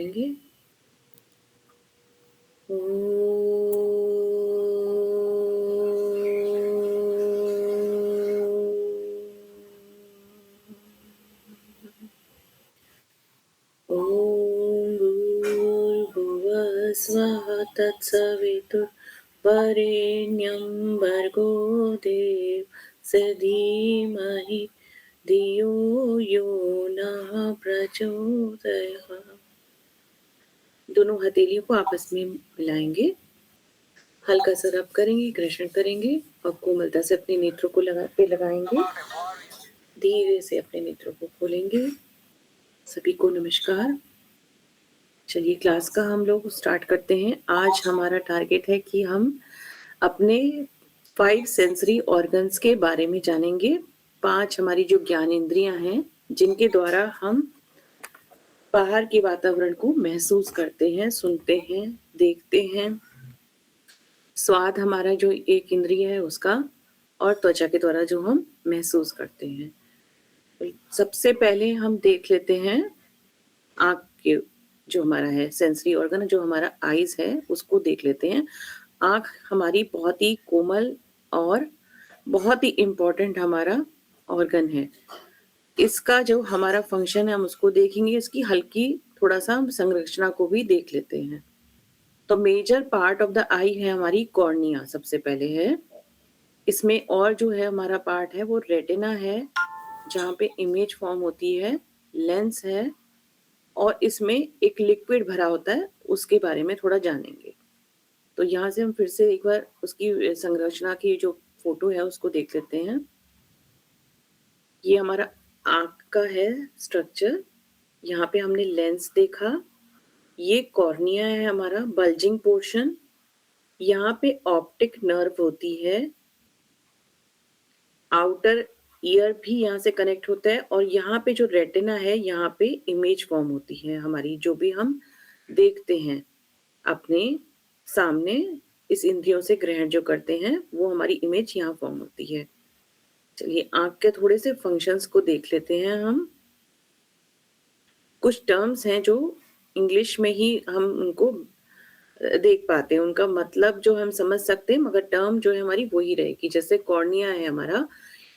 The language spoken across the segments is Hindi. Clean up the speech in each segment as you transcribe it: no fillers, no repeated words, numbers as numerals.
करेंगे। ॐ भूर्भुवः स्वः तत्सवितुर्वरेण्यं भर्गो देवस्य धीमहि धियो यो नः प्रचोदयात्। दोनों हथेलियों को आपस में मिलाएंगे, हल्का सा रब करेंगे, घर्षण करेंगे और कोमलता से अपने नेत्रों को लगाएंगे। धीरे से अपने नेत्रों को खोलेंगे। सभी को नमस्कार। चलिए क्लास का हम लोग स्टार्ट करते हैं। आज हमारा टारगेट है कि हम अपने 5 सेंसरी ऑर्गन्स के बारे में जानेंगे। 5 हमारी जो ज्ञानेंद्रियां हैं, जिनके द्वारा हम बाहर के वातावरण को महसूस करते हैं, सुनते हैं, देखते हैं। स्वाद हमारा जो एक इंद्रिय है उसका, और त्वचा के द्वारा जो हम महसूस करते हैं। सबसे पहले हम देख लेते हैं आँख के, जो हमारा है सेंसरी ऑर्गन, जो हमारा आईज है उसको देख लेते हैं। आँख हमारी बहुत ही कोमल और बहुत ही इम्पोर्टेंट हमारा ऑर्गन है। इसका जो हमारा फंक्शन है हम उसको देखेंगे। इसकी हल्की थोड़ा सा हम संरचना को भी देख लेते हैं। तो मेजर पार्ट ऑफ द आई है हमारी कॉर्निया, सबसे पहले है। इसमें और जो है हमारा पार्ट है वो रेटिना है, जहाँ पे इमेज फॉर्म होती है, लेंस है, और इसमें एक लिक्विड भरा होता है, उसके बारे में थोड़ा जानेंगे। तो यहाँ से हम फिर से एक बार उसकी संरचना की जो फोटो है उसको देख लेते हैं। ये हमारा आँख का है स्ट्रक्चर। यहाँ पे हमने लेंस देखा। ये कॉर्निया है हमारा बल्जिंग पोर्शन। यहाँ पे ऑप्टिक नर्व होती है। आउटर ईयर भी यहाँ से कनेक्ट होता है, और यहाँ पे जो रेटिना है यहाँ पे इमेज फॉर्म होती है हमारी, जो भी हम देखते हैं अपने सामने, इस इंद्रियों से ग्रहण जो करते हैं वो हमारी इमेज यहाँ फॉर्म होती है। चलिए आँख के थोड़े से फंक्शंस को देख लेते हैं हम। कुछ टर्म्स हैं जो इंग्लिश में ही हम उनको देख पाते हैं, उनका मतलब जो हम समझ सकते हैं, मगर टर्म जो है हमारी वही रहेगी। जैसे कॉर्निया है हमारा,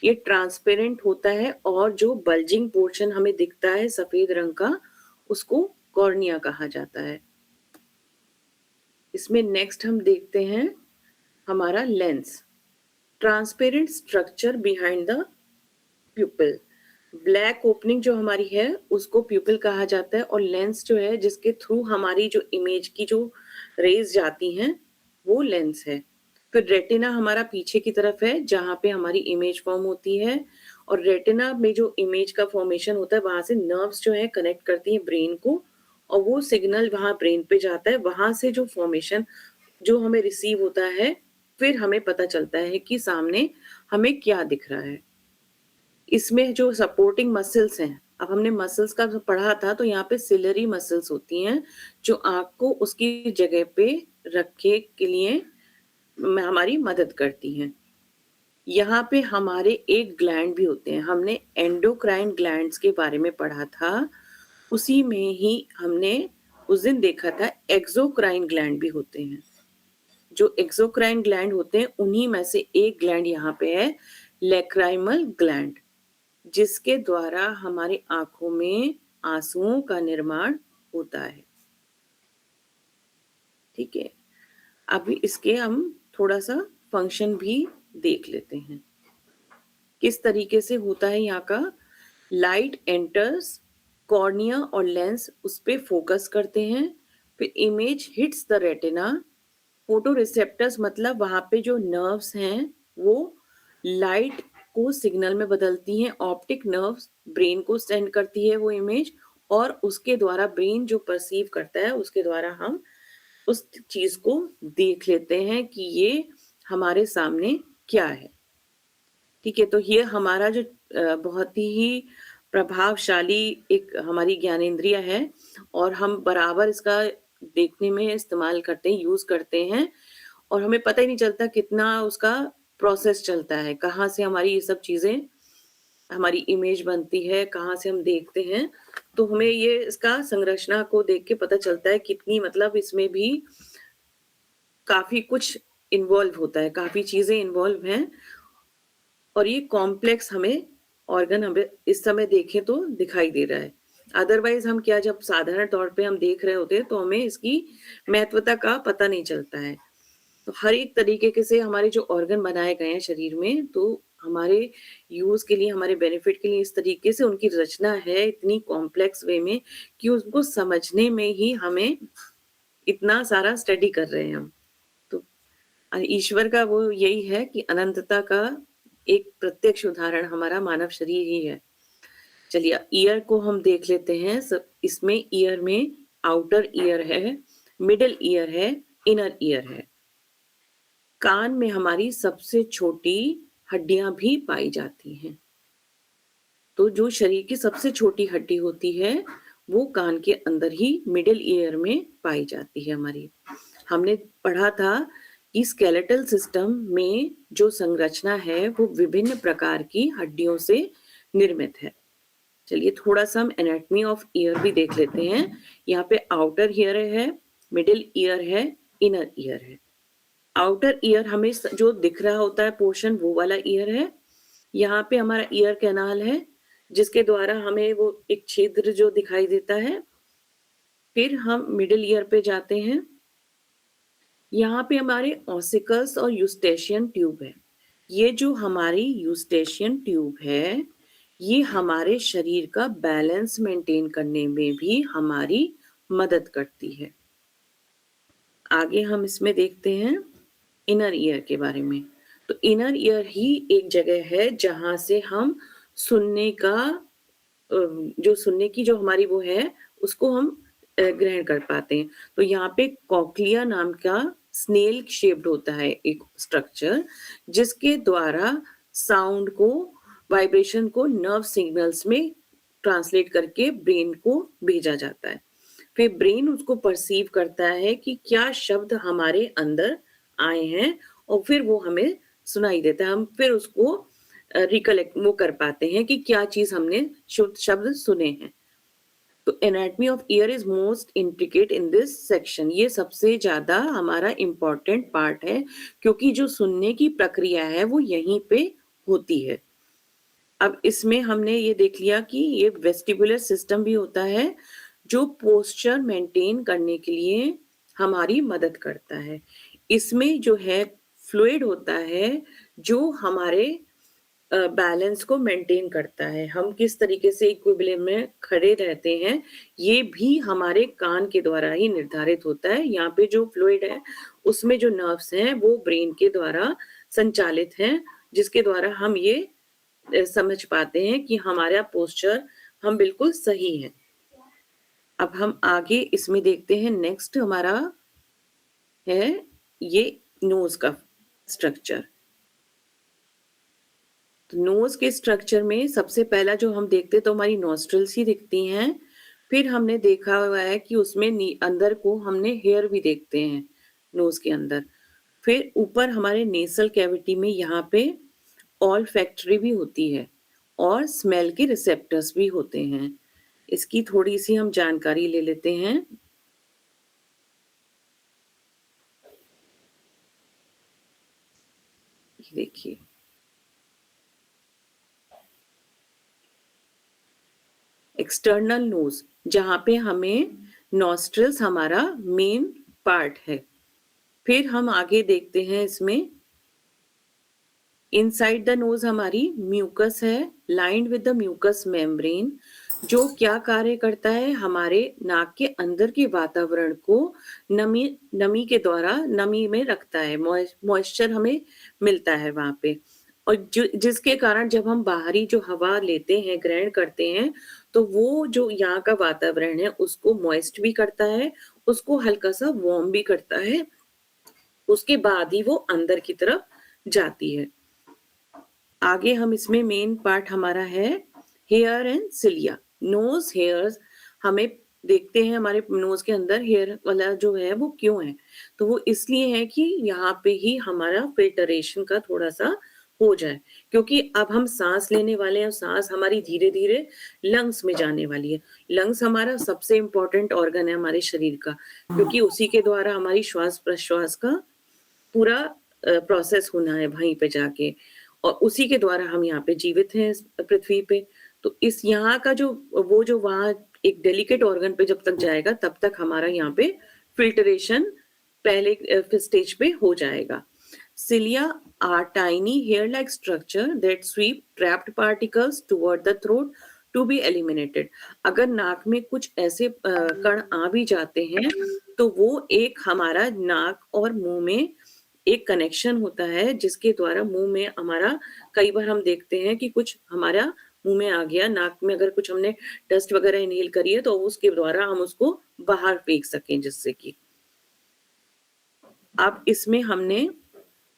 ये ट्रांसपेरेंट होता है, और जो बल्जिंग पोर्शन हमें दिखता है सफेद रंग का, उसको कॉर्निया कहा जाता है। इसमें नेक्स्ट हम देखते हैं हमारा lens, transparent structure behind the प्यूपिल। Black opening जो हमारी है उसको प्यूपिल कहा जाता है, और लेंस जो है जिसके थ्रू हमारी जो इमेज की जो रेज जाती हैं वो लेंस है। फिर रेटिना हमारा पीछे की तरफ है, जहाँ पे हमारी इमेज फॉर्म होती है, और रेटिना में जो इमेज का फॉर्मेशन होता है वहां से नर्व्स जो है कनेक्ट करती हैं ब्रेन को, और वो सिग्नल वहां ब्रेन पे जाता है। वहां से जो फॉर्मेशन जो हमें रिसीव होता है, फिर हमें पता चलता है कि सामने हमें क्या दिख रहा है। इसमें जो सपोर्टिंग मसल्स हैं, अब हमने मसल्स का पढ़ा था, तो यहाँ पे सिलरी मसल्स होती हैं जो आँख को उसकी जगह पे रखे के लिए हमारी मदद करती हैं। यहाँ पे हमारे एक ग्लैंड भी होते हैं। हमने एंडोक्राइन ग्लैंड्स के बारे में पढ़ा था, उसी में ही हमने उस दिन देखा था एक्सोक्राइन ग्लैंड भी होते हैं। जो एक्सोक्राइन ग्लैंड होते हैं उन्हीं में से एक ग्लैंड यहाँ पे है लैक्राइमल ग्लैंड, जिसके द्वारा हमारी आंखों में आंसुओं का निर्माण होता है। ठीक है, अभी इसके हम थोड़ा सा फंक्शन भी देख लेते हैं, किस तरीके से होता है यहाँ का। लाइट एंटर्स कॉर्निया और लेंस उस पे फोकस करते हैं, फिर image hits the retina. Photo receptors मतलब वहां पे जो नर्व्स हैं वो लाइट को सिग्नल में बदलती हैं। ऑप्टिक नर्व्स ब्रेन को सेंड करती है वो इमेज, और उसके द्वारा ब्रेन जो परसीव करता है उसके द्वारा हम उस चीज को देख लेते हैं कि ये हमारे सामने क्या है। ठीक है, तो ये हमारा जो बहुत ही प्रभावशाली एक हमारी ज्ञानेंद्रिय है, और हम बराबर इसका देखने में इस्तेमाल करते हैं, यूज करते हैं, और हमें पता ही नहीं चलता कितना उसका प्रोसेस चलता है, कहाँ से हमारी ये सब चीजें हमारी इमेज बनती है, कहाँ से हम देखते हैं, तो हमें ये इसका संरचना को देख के पता चलता है कितनी मतलब इसमें भी काफ़ी कुछ इन्वॉल्व होता है, काफ़ी चीज़ें इन्वॉल्व हैं और ये कॉम्प्लेक्स हमें ऑर्गन हमें इस समय देखें तो दिखाई दे रहा है। अदरवाइज़ हम क्या जब साधारण तौर पे हम देख रहे होते हैं तो हमें इसकी महत्वता का पता नहीं चलता है। तो हर एक तरीके के से हमारे जो ऑर्गन बनाए गए हैं शरीर में, तो हमारे यूज़ के लिए, हमारे बेनिफिट के लिए इस तरीके से उनकी रचना है इतनी कॉम्प्लेक्स वे में कि उसको समझने में ही हमें इतना सारा स्टडी कर रहे हैं हम। तो ईश्वर का वो यही है कि अनंतता का एक प्रत्यक्ष उदाहरण हमारा मानव शरीर ही है। चलिए ईयर को हम देख लेते हैं। सब इसमें ईयर में आउटर ईयर है, मिडल ईयर है, इनर ईयर है। कान में हमारी सबसे छोटी हड्डियां भी पाई जाती हैं। तो जो शरीर की सबसे छोटी हड्डी होती है, वो कान के अंदर ही मिडल ईयर में पाई जाती है हमारी। हमने पढ़ा था कि स्केलेटल सिस्टम में जो संरचना है, वो विभिन्न प्रकार की हड्डियों से निर्मित है। चलिए थोड़ा-सा हम एनाटॉमी ऑफ ईयर भी देख लेते हैं। यहाँ पे आउटर ईयर है, मिडल ईयर है, इनर ईयर है। आउटर ईयर हमें जो दिख रहा होता है पोर्शन वो वाला ईयर है। यहाँ पे हमारा ईयर कैनाल है, जिसके द्वारा हमें वो एक छिद्र जो दिखाई देता है। फिर हम मिडल ईयर पे जाते हैं। यहाँ पे हमारे ऑसिकल्स और यूस्टेशियन ट्यूब है। ये जो हमारी यूस्टेशियन ट्यूब है, ये हमारे शरीर का बैलेंस मेंटेन करने में भी हमारी मदद करती है। आगे हम इसमें देखते हैं इनर ईयर के बारे में। तो इनर ईयर ही एक जगह है जहाँ से हम सुनने का जो सुनने की जो हमारी वो है, उसको हम ग्रहण कर पाते हैं। तो यहाँ पे कॉक्लिया नाम का स्नेल शेप्ड होता है एक स्ट्रक्चर, जिसके द्वारा साउंड को, वाइब्रेशन को नर्व सिग्नल्स में ट्रांसलेट करके ब्रेन को भेजा जाता है। फिर ब्रेन उसको परसीव करता है कि क्या शब्द हमारे अंदर आए हैं और फिर वो हमें सुनाई देता है। हम फिर उसको रिकलेक्ट वो कर पाते हैं कि क्या चीज़ हमने शुद्ध शब्द सुने हैं। तो anatomy of year is most intricate in this section. ये सबसे ज़्यादा हमारा इम्पोर्टेंट पार्ट है क्योंकि जो सुनने की प्रक्रिया है वो यहीं पे होती है। अब इसमें हमने ये देख लिया कि ये वेस्टिबुलर सिस्टम भी होता है, जो पोस्चर मेंटेन करने के लिए हमारी मदद करता है। इसमें जो है फ्लूइड होता है, जो हमारे बैलेंस को मेंटेन करता है। हम किस तरीके से इक्विलिब्रियम में खड़े रहते हैं, ये भी हमारे कान के द्वारा ही निर्धारित होता है। यहाँ पे जो फ्लूइड है, उसमें जो नर्व्स हैं, वो ब्रेन के द्वारा संचालित हैं, जिसके द्वारा हम ये समझ पाते हैं कि हमारा पोस्चर हम बिल्कुल सही हैं। अब हम आगे इसमें देखते हैं नेक्स्ट हमारा है ये नोज़ का स्ट्रक्चर। तो नोज़ के स्ट्रक्चर में सबसे पहला जो हम देखते हैं तो हमारी नॉस्ट्रिल्स ही दिखती हैं। फिर हमने देखा हुआ है कि उसमें अंदर को हमने हेयर भी देखते हैं नोज़ के अंदर। फिर ऊपर हमारे नेसल कैविटी में यहाँ पे ऑल्फैक्टरी भी होती है और स्मेल के रिसेप्टर्स भी होते हैं। इसकी थोड़ी-सी हम जानकारी ले लेते हैं। ये देखिए, एक्सटर्नल नोज़ जहाँ पे हमें नॉस्ट्रिल्स हमारा मेन पार्ट है। फिर हम आगे देखते हैं इसमें इनसाइड द नोज हमारी म्यूकस है, lined with the mucus membrane, जो क्या कार्य करता है, हमारे नाक के अंदर के वातावरण को नमी नमी के द्वारा नमी में रखता है। मॉइस्चर हमें मिलता है वहां पे। और जिसके कारण जब हम बाहरी जो हवा लेते हैं, ग्रहण करते हैं, तो वो जो यहाँ का वातावरण है उसको मॉइस्ट भी करता है, उसको हल्का सा वार्म भी करता है। उसके बाद ही वो अंदर की तरफ जाती है। आगे हम इसमें मेन पार्ट हमारा है hair and cilia. Nose hairs हमें देखते हैं हमारे नोज के अंदर हेयर वाला जो है वो क्यों है, तो वो इसलिए है कि यहाँ पे ही हमारा फिल्टरेशन का थोड़ा सा हो जाए, क्योंकि अब हम साँस लेने वाले हैं और साँस हमारी धीरे-धीरे लंग्स में जाने वाली है। लंग्स हमारा सबसे इम्पोर्टेंट ऑर्गन है हमारे शरीर का, क्योंकि उसी के द्वारा हमारी श्वास-प्रश्वास का पूरा प्रोसेस होना है वहीं पे जाके, और उसी के द्वारा हम यहाँ पे जीवित हैं इस पृथ्वी पे। तो इस यहाँ का जो वो जो वहाँ एक डेलिकेट ऑर्गन पे जब तक जाएगा तब तक हमारा यहाँ पे फ़िल्टरेशन पहले स्टेज पे हो जाएगा। Cilia are tiny hair-like structure that sweep trapped particles toward the throat to be eliminated. अगर नाक में कुछ ऐसे कण आ भी जाते हैं, तो वो एक हमारा नाक और मुँह में एक कनेक्शन होता है, जिसके द्वारा मुँह में हमारा कई बार हम देखते हैं कि कुछ हमारा मुँह में आ गया, नाक में अगर कुछ हमने डस्ट वगैरह इन्हेल करी है, तो उसके द्वारा हम उसको बाहर फेंक सकें जिससे कि। अब इसमें हमने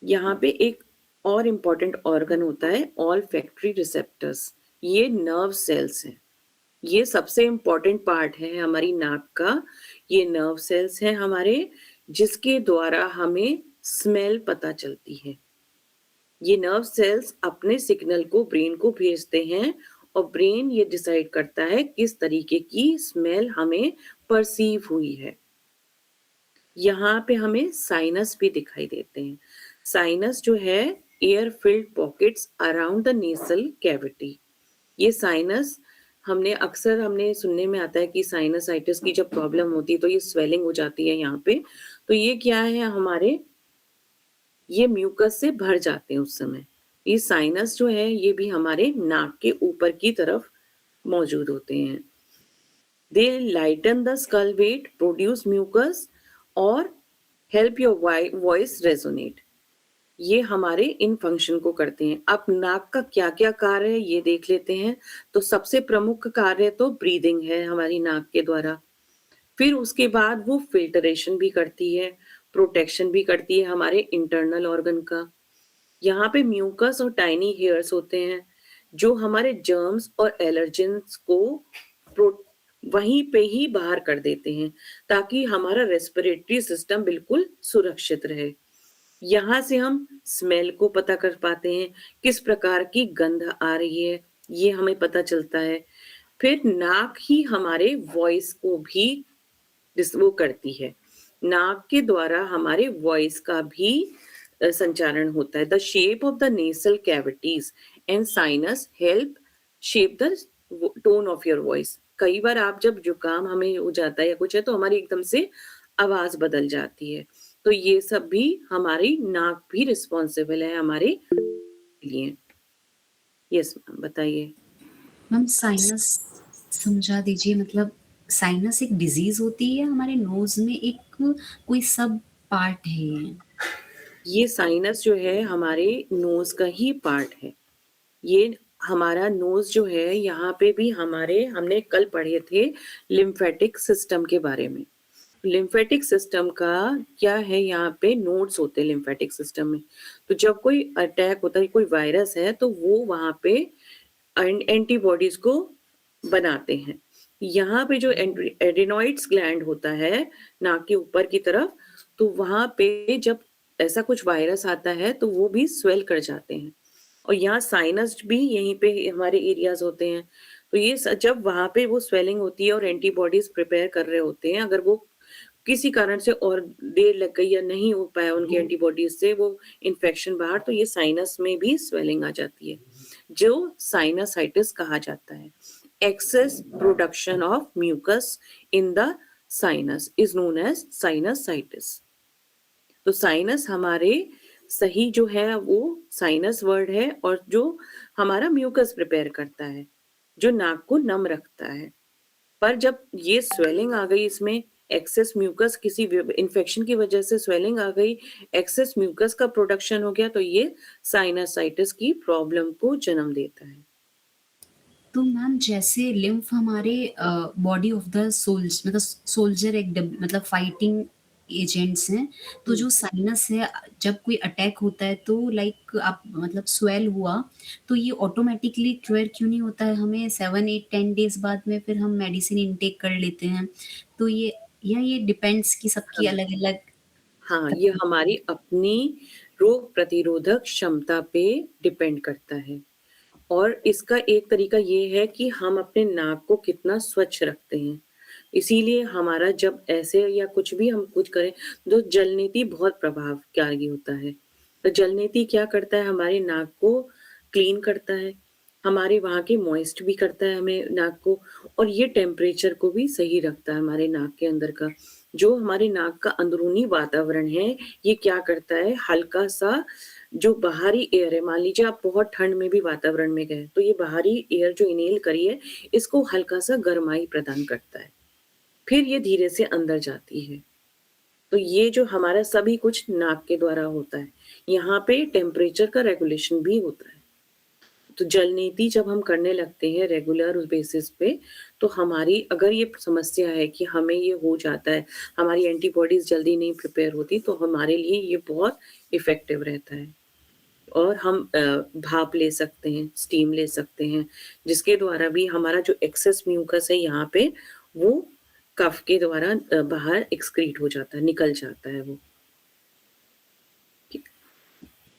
यहाँ पे एक और इम्पोर्टेंट ऑर्गन होता है ऑल्फैक्टरी रिसेप्टर्स। ये नर्व सेल्स हैं। ये सबसे इम्पोर्टेंट पार्ट है हमारी नाक का। ये नर्व सेल्स हैं हमारे, जिसके द्वारा हमें स्मेल पता चलती है। ये नर्व सेल्स अपने सिग्नल को ब्रेन को भेजते हैं और ब्रेन ये डिसाइड करता है किस तरीके की स्मेल हमें परसीव हुई है। यहाँ पे हमें साइनस भी दिखाई देते हैं। साइनस जो है air filled pockets around the nasal cavity. ये साइनस हमने सुनने में आता है कि साइनसाइटिस की जब प्रॉब्लम होती है तो ये स्वेलिंग हो जाती है यहाँ पे। तो ये क्या है हमारे, ये म्यूकस से भर जाते हैं उस समय। ये साइनस जो है ये भी हमारे नाक के ऊपर की तरफ मौजूद होते हैं। They lighten the skull weight, produce mucus और help your voice resonate. ये हमारे इन फंक्शन को करते हैं। अब नाक का क्या-क्या कार्य है ये देख लेते हैं। तो सबसे प्रमुख कार्य तो ब्रीदिंग है हमारी नाक के द्वारा। फिर उसके बाद वो फिल्टरेशन भी करती है, प्रोटेक्शन भी करती है हमारे इंटरनल ऑर्गन का। यहाँ पे म्यूकस और टाइनी हेयर्स होते हैं, जो हमारे जर्म्स और एलर्जेंस को प्रो वहीं पे ही बाहर कर देते हैं, ताकि हमारा रेस्पिरेटरी सिस्टम बिल्कुल सुरक्षित रहे। यहाँ से हम स्मेल को पता कर पाते हैं, किस प्रकार की गंध आ रही है, ये हमें पता चलता है। फिर नाक ही हमारे वॉइस को भी वो करती है। नाक के द्वारा हमारे वॉइस का भी संचारण होता है। The shape of the nasal cavities and sinus help shape the tone of your voice. कई बार आप जब जुकाम हमें हो जाता है या कुछ है तो हमारी एकदम से आवाज बदल जाती है। तो ये सब भी हमारी नाक भी रिस्पॉन्सिबल है हमारे लिए। यस मैम, बताइए। मैम साइनस समझा दीजिए, मतलब साइनस एक डिजीज होती है हमारे नोज में, एक कोई सब पार्ट है ये? ये साइनस जो है हमारे नोज का ही पार्ट है। ये हमारा नोज जो है यहाँ पे भी हमने कल पढ़े थे लिम्फेटिक सिस्टम के बारे में। लिम्फेटिक सिस्टम का क्या है, यहाँ पे नोड्स होते हैं लिम्फेटिक सिस्टम में। तो जब कोई अटैक होता है, कोई वायरस है, तो वो वहाँ पे एंटीबॉडीज को बनाते हैं। यहाँ पे जो एडेनॉइड्स ग्लैंड होता है नाक के ऊपर की तरफ, तो वहाँ पे जब ऐसा कुछ वायरस आता है तो वो भी स्वेल कर जाते हैं। और यहाँ साइनस भी यहीं पे हमारे एरियाज होते हैं। तो ये जब वहाँ पे वो स्वेलिंग होती है और एंटीबॉडीज प्रिपेयर कर रहे होते हैं, अगर वो किसी कारण से और देर लग गई या नहीं हो पाया उनके एंटीबॉडीज से वो इन्फेक्शन बाहर, तो ये साइनस में भी स्वेलिंग आ जाती है, जो साइनसाइटिस कहा जाता है। Excess production of mucus in the sinus is known as sinusitis. तो साइनस हमारे सही जो है वो साइनस वर्ड है, और जो हमारा म्यूकस प्रिपेयर करता है, जो नाक को नम रखता है। पर जब ये स्वेलिंग आ गई, इसमें एक्सेस म्यूकस किसी इन्फेक्शन की वजह से स्वेलिंग आ गई, एक्सेस म्यूकस का प्रोडक्शन हो गया, तो ये साइनसाइटिस की प्रॉब्लम को जन्म देता है। तो मैम जैसे लिम्फ हमारे बॉडी ऑफ द सोल्स मतलब सोल्जर एक मतलब फाइटिंग एजेंट्स हैं, तो जो साइनस है जब कोई अटैक होता है तो लाइक आप मतलब स्वेल हुआ तो ये ऑटोमेटिकली क्योर क्यों नहीं होता है? हमें 7 8 10 डेज बाद में फिर हम मेडिसिन इनटेक कर लेते हैं, तो ये डिपेंड्स कि सबकी हाँ। अलग अलग। हाँ, ये हमारी अपनी रोग प्रतिरोधक क्षमता पे डिपेंड करता है। और इसका एक तरीका ये है कि हम अपने नाक को कितना स्वच्छ रखते हैं। इसीलिए हमारा जब ऐसे या कुछ भी हम कुछ करें, तो जलनेति बहुत प्रभावकारी होता है। तो जलनेति क्या करता है, हमारी नाक को क्लीन करता है, हमारे वहाँ के मॉइस्ट भी करता है हमें नाक को, और ये टेम्परेचर को भी सही रखता है हमारे नाक के अंदर का। जो हमारे नाक का अंदरूनी वातावरण है, ये क्या करता है, हल्का-सा जो बाहरी एयर है, मान लीजिए आप बहुत ठंड में भी वातावरण में गए, तो ये बाहरी एयर जो इन्हेल करी है, इसको हल्का-सा गरमाई प्रदान करता है। फिर ये धीरे से अंदर जाती है। तो ये जो हमारा सभी कुछ नाक के द्वारा होता है। यहाँ पे टेम्परेचर का रेगुलेशन भी होता है। तो जल नीति जब हम करने लगते हैं रेगुलर बेसिस पे, तो हमारी अगर ये समस्या है कि हमें ये हो जाता है, हमारी एंटीबॉडीज़ जल्दी नहीं प्रिपेयर होती, तो हमारे लिए ये बहुत इफ़ेक्टिव रहता है। और हम भाप ले सकते हैं, स्टीम ले सकते हैं, जिसके द्वारा भी हमारा जो एक्सेस म्यूकस है यहाँ पे, वो कफ के द्वारा बाहर एक्सक्रीट हो जाता है, निकल जाता है वो। ठीक,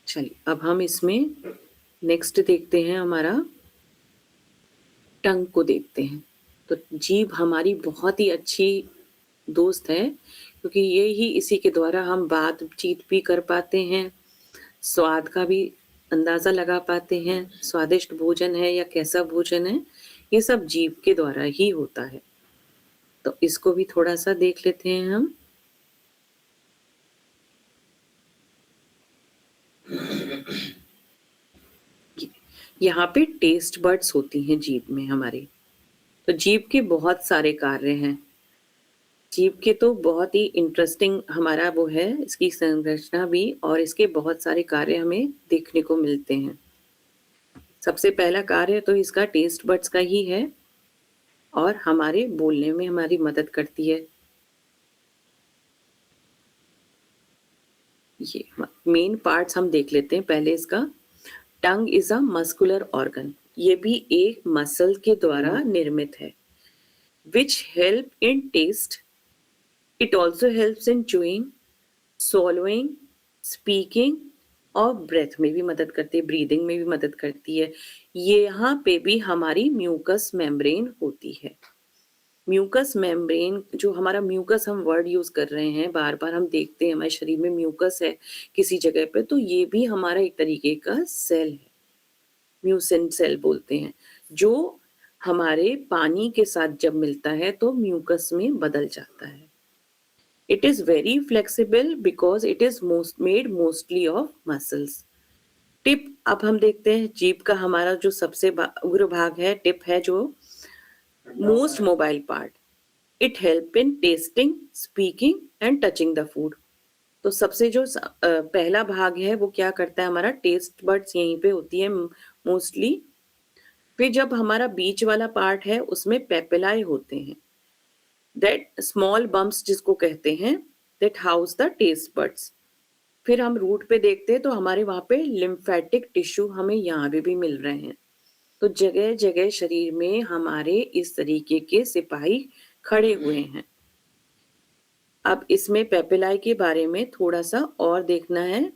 चलिए अब हम इसमें नेक्स्ट देखते हैं, हमारा टंग को देखते हैं। तो जीभ हमारी बहुत ही अच्छी दोस्त है, क्योंकि ये ही इसी के द्वारा हम बातचीत भी कर पाते हैं, स्वाद का भी अंदाज़ा लगा पाते हैं, स्वादिष्ट भोजन है या कैसा भोजन है, ये सब जीभ के द्वारा ही होता है। तो इसको भी थोड़ा-सा देख लेते हैं हम। यहाँ पे टेस्ट बड्स होती हैं जीभ में हमारे। तो जीभ के बहुत सारे कार्य हैं। जीभ के तो बहुत ही इंटरेस्टिंग हमारा वो है, इसकी संरचना भी, और इसके बहुत सारे कार्य हमें देखने को मिलते हैं। सबसे पहला कार्य तो इसका टेस्ट बड्स का ही है, और हमारे बोलने में हमारी मदद करती है। ये मेन पार्ट्स हम देख लेते हैं पहले इसका। टंग इज़ अ मस्कुलर ऑर्गन, ये भी एक मसल के द्वारा निर्मित है, which help in taste. It also helps in chewing, swallowing, speaking और ब्रेथ में भी मदद करती है, ब्रीदिंग में भी मदद करती है। ये यहाँ पे भी हमारी म्यूकस मेम्ब्रेन होती है। म्यूकस मेम्ब्रेन, जो हमारा म्यूकस हम वर्ड यूज़ कर रहे हैं, बार-बार हम देखते हैं हमारे शरीर में म्यूकस है किसी जगह पे, तो ये भी हमारा एक तरीके का सेल है। म्यूसिन सेल बोलते हैं, जो हमारे पानी के साथ जब मिलता है तो म्यूकस में बदल जाता है। It is very flexible because it is made mostly of muscles. Tip अब हम देखते हैं, जीभ का हमारा जो सबसे उग्र भाग है, टिप है जो most mobile part. It help in testing, speaking and touching the food. तो सबसे जो पहला भाग है वो क्या करता है, हमारा टेस्ट बड्स यहीं पे होती है मोस्टली। फिर जब हमारा बीच वाला पार्ट है उसमें पेपिलाई होते हैं, दैट स्मॉल बम्प्स जिसको कहते हैं, that house the taste buds. फिर हम रूट पे देखते हैं तो हमारे वहाँ पे लिम्फेटिक टिश्यू हमें यहाँ पे भी मिल रहे हैं। तो जगह जगह शरीर में हमारे इस तरीके के सिपाही खड़े हुए हैं। अब इसमें पेपिलाई के बारे में थोड़ा सा और देखना है,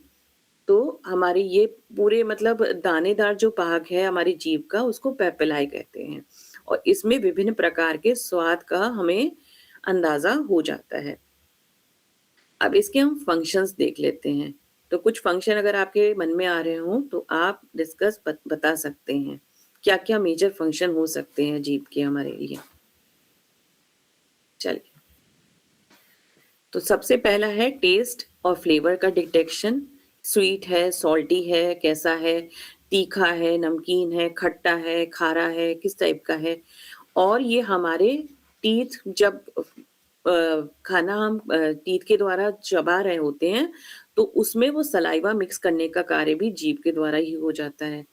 तो हमारे ये पूरे मतलब दानेदार जो भाग है हमारी जीभ का, उसको पेपिलाई कहते हैं, और इसमें विभिन्न प्रकार के स्वाद का हमें अंदाजा हो जाता है। अब इसके हम फंक्शंस देख लेते हैं। तो कुछ फंक्शन अगर आपके मन में आ रहे हों तो आप डिस्कस बता सकते हैं। क्या-क्या मेजर फंक्शन हो सकते हैं जीभ के हमारे लिए? चलिए। तो सबसे पहला है टेस्ट और फ्लेवर का डिटेक्शन। स्वीट है, सॉल्टी है, कैसा है, तीखा है, नमकीन है, खट्टा है, खारा है, किस टाइप का है। और ये हमारे टीथ जब खाना हम टीथ के द्वारा चबा रहे होते हैं, तो उसमें वो सलाइवा मिक्स करने का कार्य भी जीभ के द्वारा ही हो जाता है।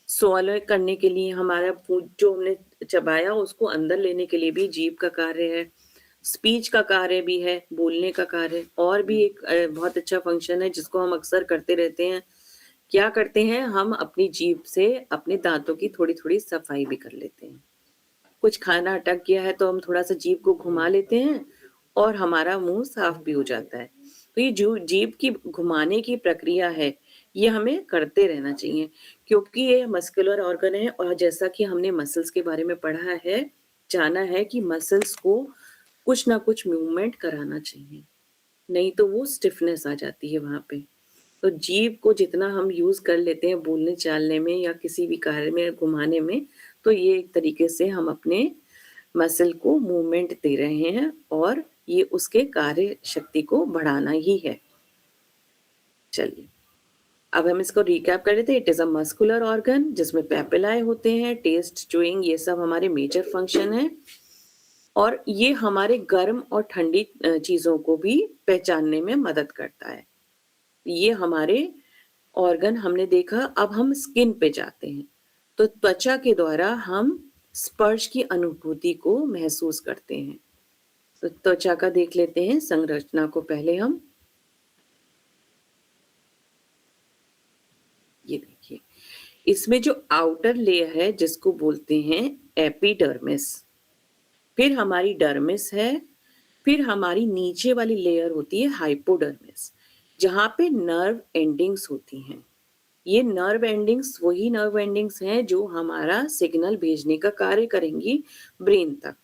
स्वॉलो करने के लिए हमारा फूड जो हमने चबाया उसको अंदर लेने के लिए भी जीभ का कार्य है। स्पीच का कार्य भी है, बोलने का कार्य। और भी एक बहुत अच्छा फंक्शन है जिसको हम अक्सर करते रहते हैं। क्या करते हैं, हम अपनी जीभ से अपने दाँतों की थोड़ी-थोड़ी सफाई भी कर लेते हैं। कुछ खाना अटक गया है तो हम थोड़ा-सा जीभ को घुमा लेते हैं और हमारा मुँह साफ भी हो जाता है। तो ये जो जीभ की घुमाने की प्रक्रिया है, ये हमें करते रहना चाहिए क्योंकि ये मस्कुलर ऑर्गन है और जैसा कि हमने मसल्स के बारे में पढ़ा है, जाना है कि मसल्स को कुछ ना कुछ मूवमेंट कराना चाहिए, नहीं तो वो स्टिफनेस आ जाती है वहाँ पे। तो जीभ को जितना हम यूज़ कर लेते हैं बोलने-चालने में या किसी भी कार्य में घुमाने में, तो ये एक तरीके से हम अपने मसल को मूवमेंट दे रहे हैं और ये उसके कार्य शक्ति को बढ़ाना ही है। चलिए, अब हम इसको रिकैप कर लेते हैं। It is a muscular organ जिसमें पेपिलाए होते हैं, टेस्ट, च्यूइंग ये सब हमारे मेजर फंक्शन हैं और ये हमारे गर्म और ठंडी चीज़ों को भी पहचानने में मदद करता है। ये हमारे ऑर्गन हमने देखा, अब हम स्किन पे जाते हैं। तो त्वचा के द्वारा हम स्पर्श की अनुभूति को महसूस करते हैं। तो त्वचा का देख लेते हैं संरचना को पहले हम। ये देखिए, इसमें जो आउटर लेयर है जिसको बोलते हैं एपिडर्मिस, फिर हमारी डर्मिस है, फिर हमारी नीचे वाली लेयर होती है हाइपोडर्मिस, जहाँ पे नर्व एंडिंग्स होती हैं। ये नर्व एंडिंग्स वही नर्व एंडिंग्स हैं जो हमारा सिग्नल भेजने का कार्य करेंगी ब्रेन तक।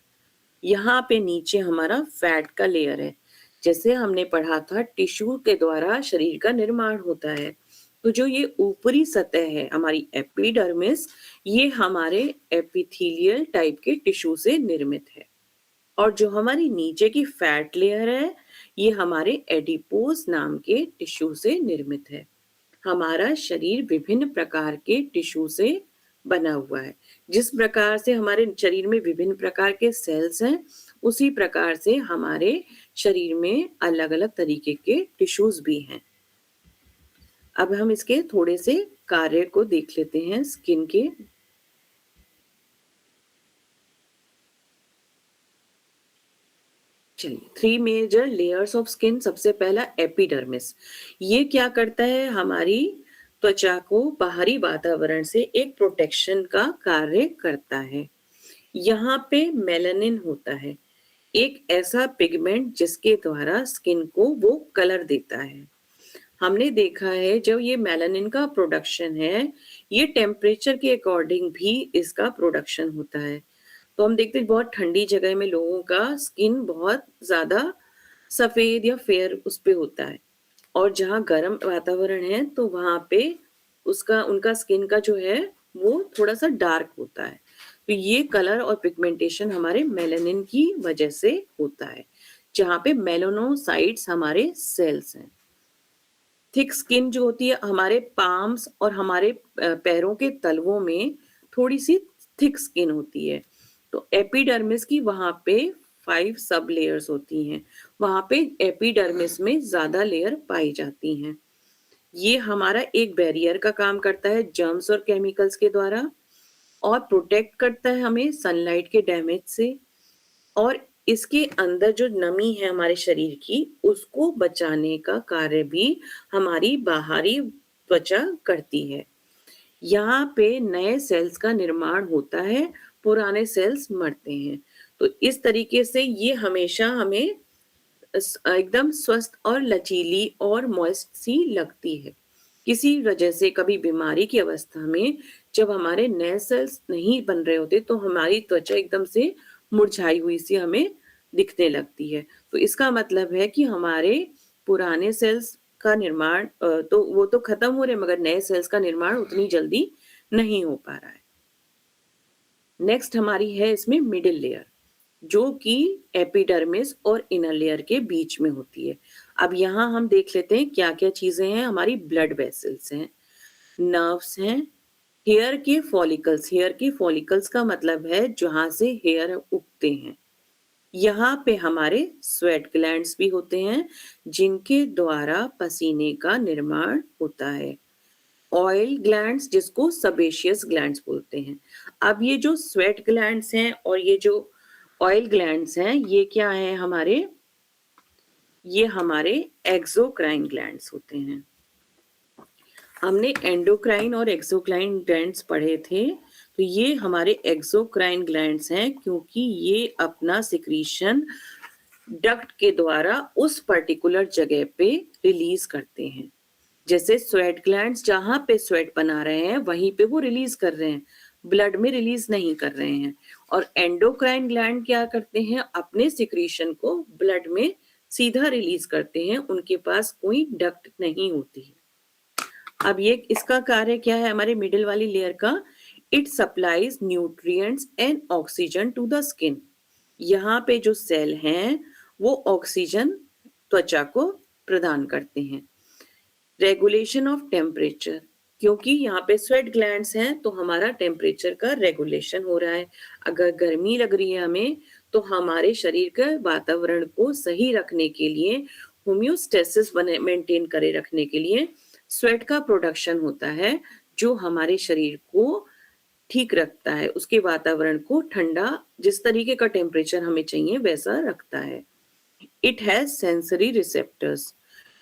यहाँ पे नीचे हमारा फैट का लेयर है। जैसे हमने पढ़ा था टिश्यू के द्वारा शरीर का निर्माण होता है। तो जो ये ऊपरी सतह है हमारी एपिडर्मिस, ये हमारे एपिथेलियल टाइप के टिश्यू से निर्मित है। और जो हमारी नीचे की फैट लेयर है, ये हमारे एडिपोज नाम के टिश्यू से निर्मित है। हमारा शरीर विभिन्न प्रकार के टिश्यू से बना हुआ है। जिस प्रकार से हमारे शरीर में विभिन्न प्रकार के सेल्स हैं, उसी प्रकार से हमारे शरीर में अलग-अलग तरीके के टिश्यूज भी हैं। अब हम इसके थोड़े से कार्य को देख लेते हैं स्किन के। चलिए, 3 मेजर लेयर्स ऑफ स्किन। सबसे पहला एपिडर्मिस। ये क्या करता है, हमारी त्वचा को बाहरी वातावरण से एक प्रोटेक्शन का कार्य करता है। यहाँ पे मेलानिन होता है, एक ऐसा पिगमेंट जिसके द्वारा स्किन को वो कलर देता है। हमने देखा है जब ये मेलानिन का प्रोडक्शन है, ये टेम्परेचर के अकॉर्डिंग भी इसका प्रोडक्शन होता है। तो हम देखते हैं बहुत ठंडी जगह में लोगों का स्किन बहुत ज़्यादा सफ़ेद या फेयर उस पे होता है और जहाँ गर्म वातावरण है तो वहाँ पे उसका उनका स्किन का जो है वो थोड़ा-सा डार्क होता है। तो ये कलर और पिगमेंटेशन हमारे मेलानिन की वजह से होता है, जहाँ पे मेलानोसाइट्स हमारे सेल्स हैं। थिक स्किन जो होती है हमारे पाम्स और हमारे पैरों के तलवों में थोड़ी-सी थिक स्किन होती है। तो एपिडर्मिस की वहाँ पे 5 सब लेयर्स होती हैं। वहाँ पे एपिडर्मिस में ज़्यादा लेयर पाई जाती हैं। ये हमारा एक बैरियर का काम करता है जर्म्स और केमिकल्स के द्वारा और प्रोटेक्ट करता है हमें सनलाइट के डैमेज से और इसके अंदर जो नमी है हमारे शरीर की, उसको बचाने का कार्य भी हमारी बाहरी त्वचा करती है। यहाँ पे नए सेल्स का निर्माण होता है, पुराने सेल्स मरते हैं। तो इस तरीके से ये हमेशा हमें एकदम स्वस्थ और लचीली और मॉइस्ट सी लगती है। किसी वजह से कभी बीमारी की अवस्था में जब हमारे नए सेल्स नहीं बन रहे होते तो हमारी त्वचा एकदम से मुरझाई हुई सी हमें दिखने लगती है। तो इसका मतलब है कि हमारे पुराने सेल्स का निर्माण तो वो तो खत्म हो रहे हैं मगर नए सेल्स का निर्माण उतनी जल्दी नहीं हो पा रहा है। नेक्स्ट हमारी है इसमें मिडल लेयर, जो कि एपिडर्मिस और इनर लेयर के बीच में होती है। अब यहाँ हम देख लेते हैं क्या-क्या चीज़ें हैं। हमारी ब्लड वेसल्स हैं, नर्व्स हैं, हेयर के फॉलिकल्स का मतलब है जहाँ से हेयर उगते हैं। यहाँ पे हमारे स्वेट ग्लैंड्स भी होते हैं, जिनके द्वारा पसीने का निर्माण होता है। ऑयल ग्लैंड्स जिसको सेबेशियस ग्लैंड्स बोलते हैं। अब ये जो स्वेट ग्लैंड्स हैं और ये जो ऑयल ग्लैंड्स हैं, ये क्या हैं हमारे? ये हमारे एक्सोक्राइन ग्लैंड्स होते हैं। हमने एंडोक्राइन और एक्सोक्राइन ग्लैंड्स पढ़े थे, तो ये हमारे एक्सोक्राइन ग्लैंड्स हैं क्योंकि ये अपना सिक्रीशन डक्ट के द्वारा उस पर्टिकुलर जगह पे रिलीज करते हैं। जैसे स्वेट ग्लैंड्स जहाँ पे स्वेट बना रहे हैं वहीं पे वो रिलीज कर रहे हैं, ब्लड में रिलीज नहीं कर रहे हैं। और एंडोक्राइन ग्लैंड क्या करते हैं, अपने सिक्रीशन को ब्लड में सीधा रिलीज करते हैं, उनके पास कोई डक्ट नहीं होती है। अब ये इसका कार्य क्या है हमारे मिडिल वाली लेयर का, it supplies nutrients and oxygen to the skin. यहाँ पे जो सेल हैं वो ऑक्सीजन त्वचा को प्रदान करते हैं। रेगुलेशन ऑफ टेम्परेचर, क्योंकि यहाँ पे स्वेट ग्लैंड्स हैं तो हमारा टेम्परेचर का रेगुलेशन हो रहा है। अगर गर्मी लग रही है हमें तो हमारे शरीर के वातावरण को सही रखने के लिए, होम्योस्टेसिस बने मेंटेन करे रखने के लिए स्वेट का प्रोडक्शन होता है, जो हमारे शरीर को ठीक रखता है, उसके वातावरण को ठंडा, जिस तरीके का टेम्परेचर हमें चाहिए वैसा रखता है। It has sensory receptors,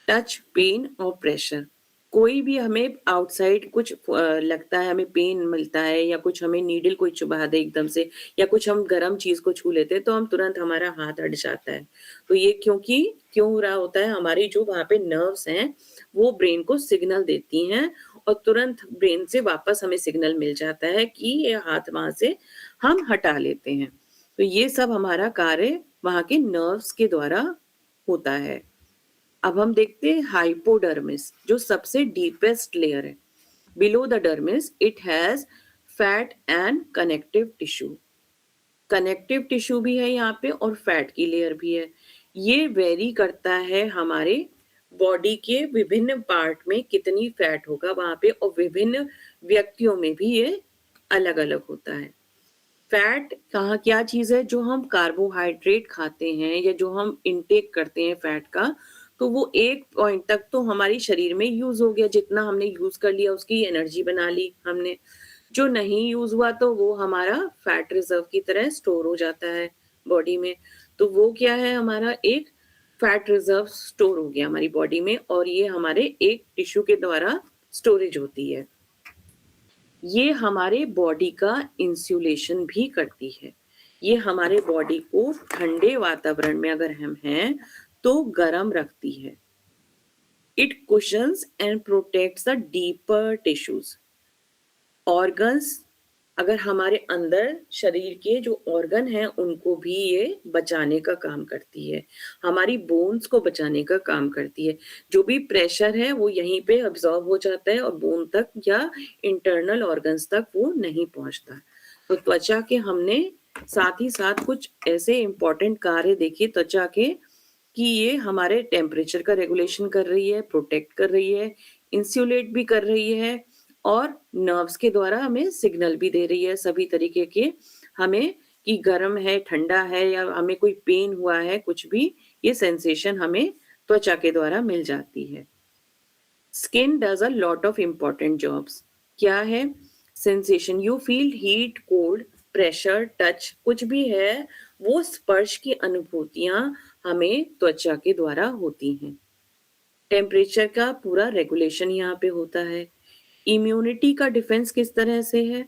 touch, pain और प्रेशर। कोई भी हमें आउटसाइड कुछ लगता है, हमें पेन मिलता है या कुछ हमें नीडल कोई चुभा दे एकदम से, या कुछ हम गर्म चीज को छू लेते हैं तो हम तुरंत हमारा हाथ हट जाता है। तो ये क्यों हो रहा होता है, हमारी जो वहाँ पे नर्व्स हैं वो ब्रेन को सिग्नल देती हैं और तुरंत ब्रेन से वापस हमें सिग्नल मिल जाता है कि ये हाथ वहां से हम हटा लेते हैं। तो ये सब हमारा कार्य वहाँ के नर्व्स के द्वारा होता है। अब हम देखते हैं हाइपोडर्मिस, जो सबसे डीपेस्ट लेयर है। Below the dermis it has fat and connective tissue. Connective tissue भी है यहाँ पे और फैट की लेयर भी है। ये वेरी करता है हमारे बॉडी के विभिन्न पार्ट में कितनी फैट होगा वहां पे, और विभिन्न व्यक्तियों में भी ये अलग अलग होता है। फैट कहाँ क्या चीज है, जो हम कार्बोहाइड्रेट खाते हैं या जो हम इनटेक करते हैं फैट का, तो वो एक पॉइंट तक तो हमारी शरीर में यूज हो गया, जितना हमने यूज कर लिया उसकी एनर्जी बना ली हमने। जो नहीं यूज हुआ तो वो हमारा फैट रिजर्व की तरह स्टोर हो जाता है बॉडी में। तो वो क्या है, हमारा एक फैट रिजर्व स्टोर हो गया हमारी बॉडी में, और ये हमारे एक टिश्यू के द्वारा स्टोरेज होती है। ये हमारे बॉडी का इंसुलेशन भी करती है। ये हमारे बॉडी को ठंडे वातावरण में अगर हम हैं तो गर्म रखती है। It cushions and protects the deeper tissues. Organs, अगर हमारे अंदर शरीर के जो ऑर्गन हैं उनको भी ये बचाने का काम करती है, हमारी बोन्स को बचाने का काम करती है। जो भी प्रेशर है वो यहीं पे अब्सॉर्ब हो जाता है और बोन तक या इंटरनल ऑर्गन्स तक वो नहीं पहुंचता। तो त्वचा के हमने साथ ही साथ कुछ ऐसे इंपॉर्टेंट कार्य देखे त्वचा के, कि ये हमारे टेम्परेचर का रेगुलेशन कर रही है, प्रोटेक्ट कर रही है, इंसुलेट भी कर रही है, और नर्व्स के द्वारा हमें सिग्नल भी दे रही है सभी तरीके के हमें, कि गर्म है, ठंडा है, या हमें कोई पेन हुआ है, कुछ भी ये सेंसेशन हमें त्वचा के द्वारा मिल जाती है। Skin does a lot of important jobs. क्या है, sensation, you feel heat, cold, pressure, touch, कुछ भी है, वो स्पर्श की अनुभूतियां हमें त्वचा के द्वारा होती हैं। टेम्परेचर का पूरा रेगुलेशन यहाँ पे होता है। इम्यूनिटी का डिफेंस किस तरह से है,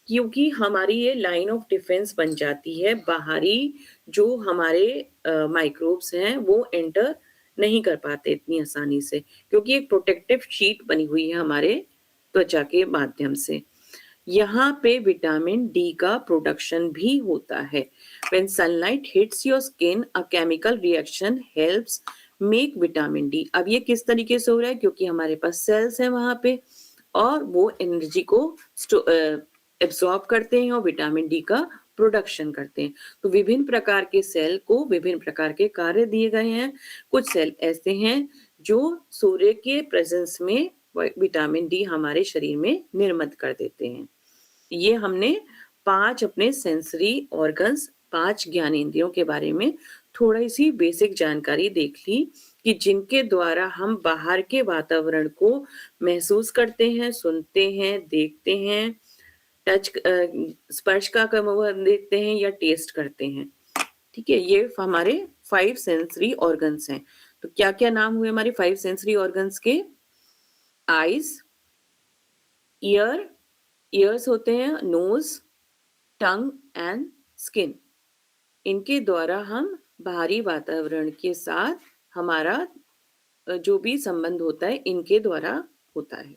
क्योंकि हमारी ये लाइन ऑफ डिफेंस बन जाती है, बाहरी जो हमारे माइक्रोब्स हैं वो एंटर नहीं कर पाते इतनी आसानी से, क्योंकि एक प्रोटेक्टिव शीट बनी हुई है हमारे त्वचा के माध्यम से। यहाँ पे विटामिन डी का प्रोडक्शन भी होता है। When sunlight hits your skin, a chemical reaction helps make vitamin D। अब ये किस तरीके से हो रहा है, क्योंकि हमारे पास सेल्स हैं वहां पे और वो एनर्जी को एब्सॉर्ब करते हैं और विटामिन डी का प्रोडक्शन करते हैं। तो विभिन्न प्रकार के सेल को विभिन्न प्रकार के कार्य दिए गए हैं। कुछ सेल ऐसे हैं जो सूर्य के प्रेजेंस में विटामिन डी हमारे शरीर में निर्मित कर देते हैं। ये हमने 5 अपने सेंसरी ऑर्गन्स, 5 ज्ञानेंद्रियों के बारे में थोड़ी सी बेसिक जानकारी देख ली, कि जिनके द्वारा हम बाहर के वातावरण को महसूस करते हैं, सुनते हैं, देखते हैं, टच स्पर्श का देखते हैं या टेस्ट करते हैं। ठीक है, ये हमारे 5 सेंसरी ऑर्गन्स हैं। तो क्या क्या नाम हुए हमारे 5 सेंसरी ऑर्गन्स के? आईज, ईयर, ईयर्स होते हैं, नोज, टंग एंड स्किन। इनके द्वारा हम बाहरी वातावरण के साथ हमारा जो भी संबंध होता है इनके द्वारा होता है।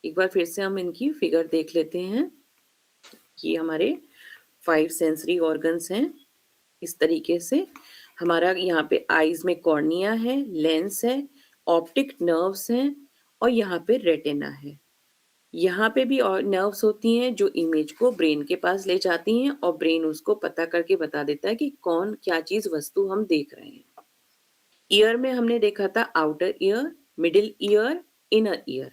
एक बार फिर से हम इनकी फिगर देख लेते हैं। ये हमारे 5 सेंसरी ऑर्गन्स हैं। इस तरीके से हमारा यहाँ पे आईज़ में कॉर्निया है, लेंस है, ऑप्टिक नर्व्स हैं और यहाँ पे रेटिना है। यहाँ पे भी और नर्व्स होती हैं जो इमेज को ब्रेन के पास ले जाती हैं और ब्रेन उसको पता करके बता देता है कि कौन क्या चीज़ वस्तु हम देख रहे हैं। ईयर में हमने देखा था outer ear, middle ear, inner ear.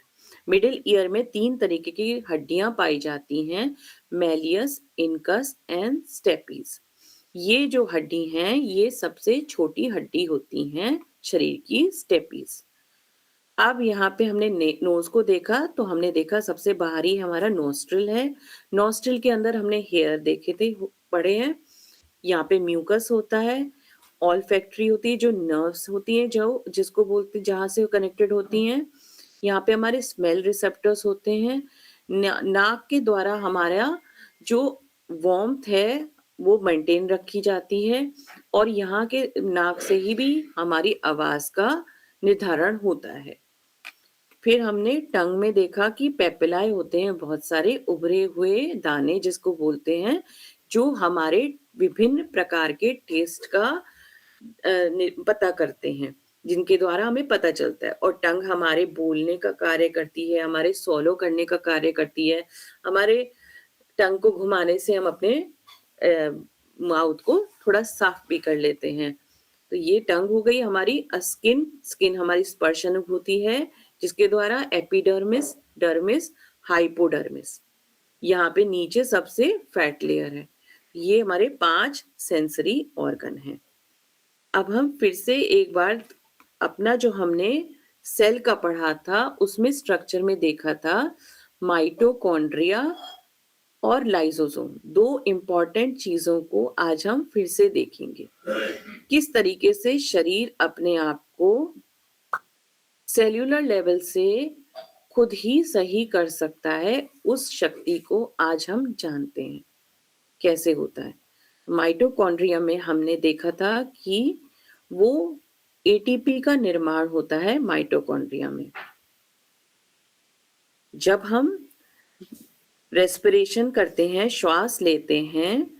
Middle ear में 3 तरीके की हड्डियाँ पाई जाती हैं, मैलियस, इनकस एंड स्टेपीज। ये जो हड्डी हैं, ये सबसे छोटी हड्डी होती हैं शरीर की, स्टेपीज। अब यहाँ पे हमने नोज को देखा तो हमने देखा सबसे बाहरी हमारा नोस्ट्रिल है। नोस्ट्रिल के अंदर हमने हेयर देखे थे, पढ़े हैं। यहाँ पे म्यूकस होता है, ऑल्फैक्टरी होती है जो नर्व्स होती हैं जो जिसको बोलते हैं जहाँ से कनेक्टेड होती हैं। यहाँ पे हमारे स्मेल रिसेप्टर्स होते हैं। नाक के द्वारा हमारा जो वार्मथ है वो मेंटेन रखी जाती है और यहाँ के नाक से ही भी हमारी आवाज का निर्धारण होता है। फिर हमने टंग में देखा कि पेपिलाए होते हैं, बहुत सारे उभरे हुए दाने जिसको बोलते हैं, जो हमारे विभिन्न प्रकार के टेस्ट का पता करते हैं, जिनके द्वारा हमें पता चलता है। और टंग हमारे बोलने का कार्य करती है, हमारे सॉलो करने का कार्य करती है। हमारे टंग को घुमाने से हम अपने माउथ को थोड़ा साफ भी कर लेते हैं। तो ये टंग हो गई हमारी। स्किन, स्किन हमारी स्पर्श अनुभूति है जिसके द्वारा एपिडर्मिस, डर्मिस, हाइपोडर्मिस, यहाँ पे नीचे सबसे फैट लेयर है। ये हमारे 5 सेंसरी ऑर्गन हैं। अब हम फिर से एक बार अपना जो हमने सेल का पढ़ा था उसमें स्ट्रक्चर में देखा था माइटोकॉन्ड्रिया और लाइसोसोम, 2 इंपॉर्टेंट चीजों को आज हम फिर से देखेंगे। किस तरीके से शरीर अपने आप को सेल्यूलर लेवल से खुद ही सही कर सकता है, उस शक्ति को आज हम जानते हैं कैसे होता है। माइटोकॉन्ड्रिया में हमने देखा था कि वो एटीपी का निर्माण होता है माइटोकॉन्ड्रिया में। जब हम रेस्पिरेशन करते हैं, श्वास लेते हैं,